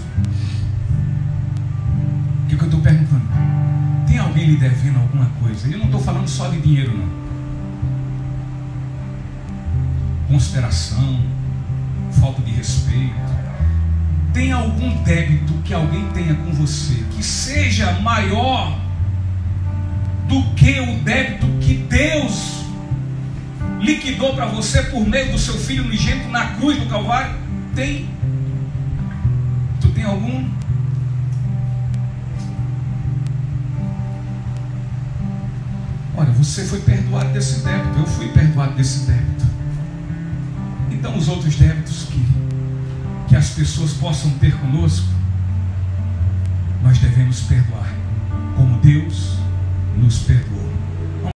O que eu estou perguntando? Tem alguém lhe devendo alguma coisa? Eu não estou falando só de dinheiro, não. Consideração, falta de respeito. Tem algum débito que alguém tenha com você que seja maior do que o débito que Deus liquidou para você por meio do seu Filho unigênito na cruz do Calvário? Tem? Tu tem algum? Olha, você foi perdoado desse débito, eu fui perdoado desse débito. Então os outros débitos que as pessoas possam ter conosco, nós devemos perdoar como Deus nos perdoou.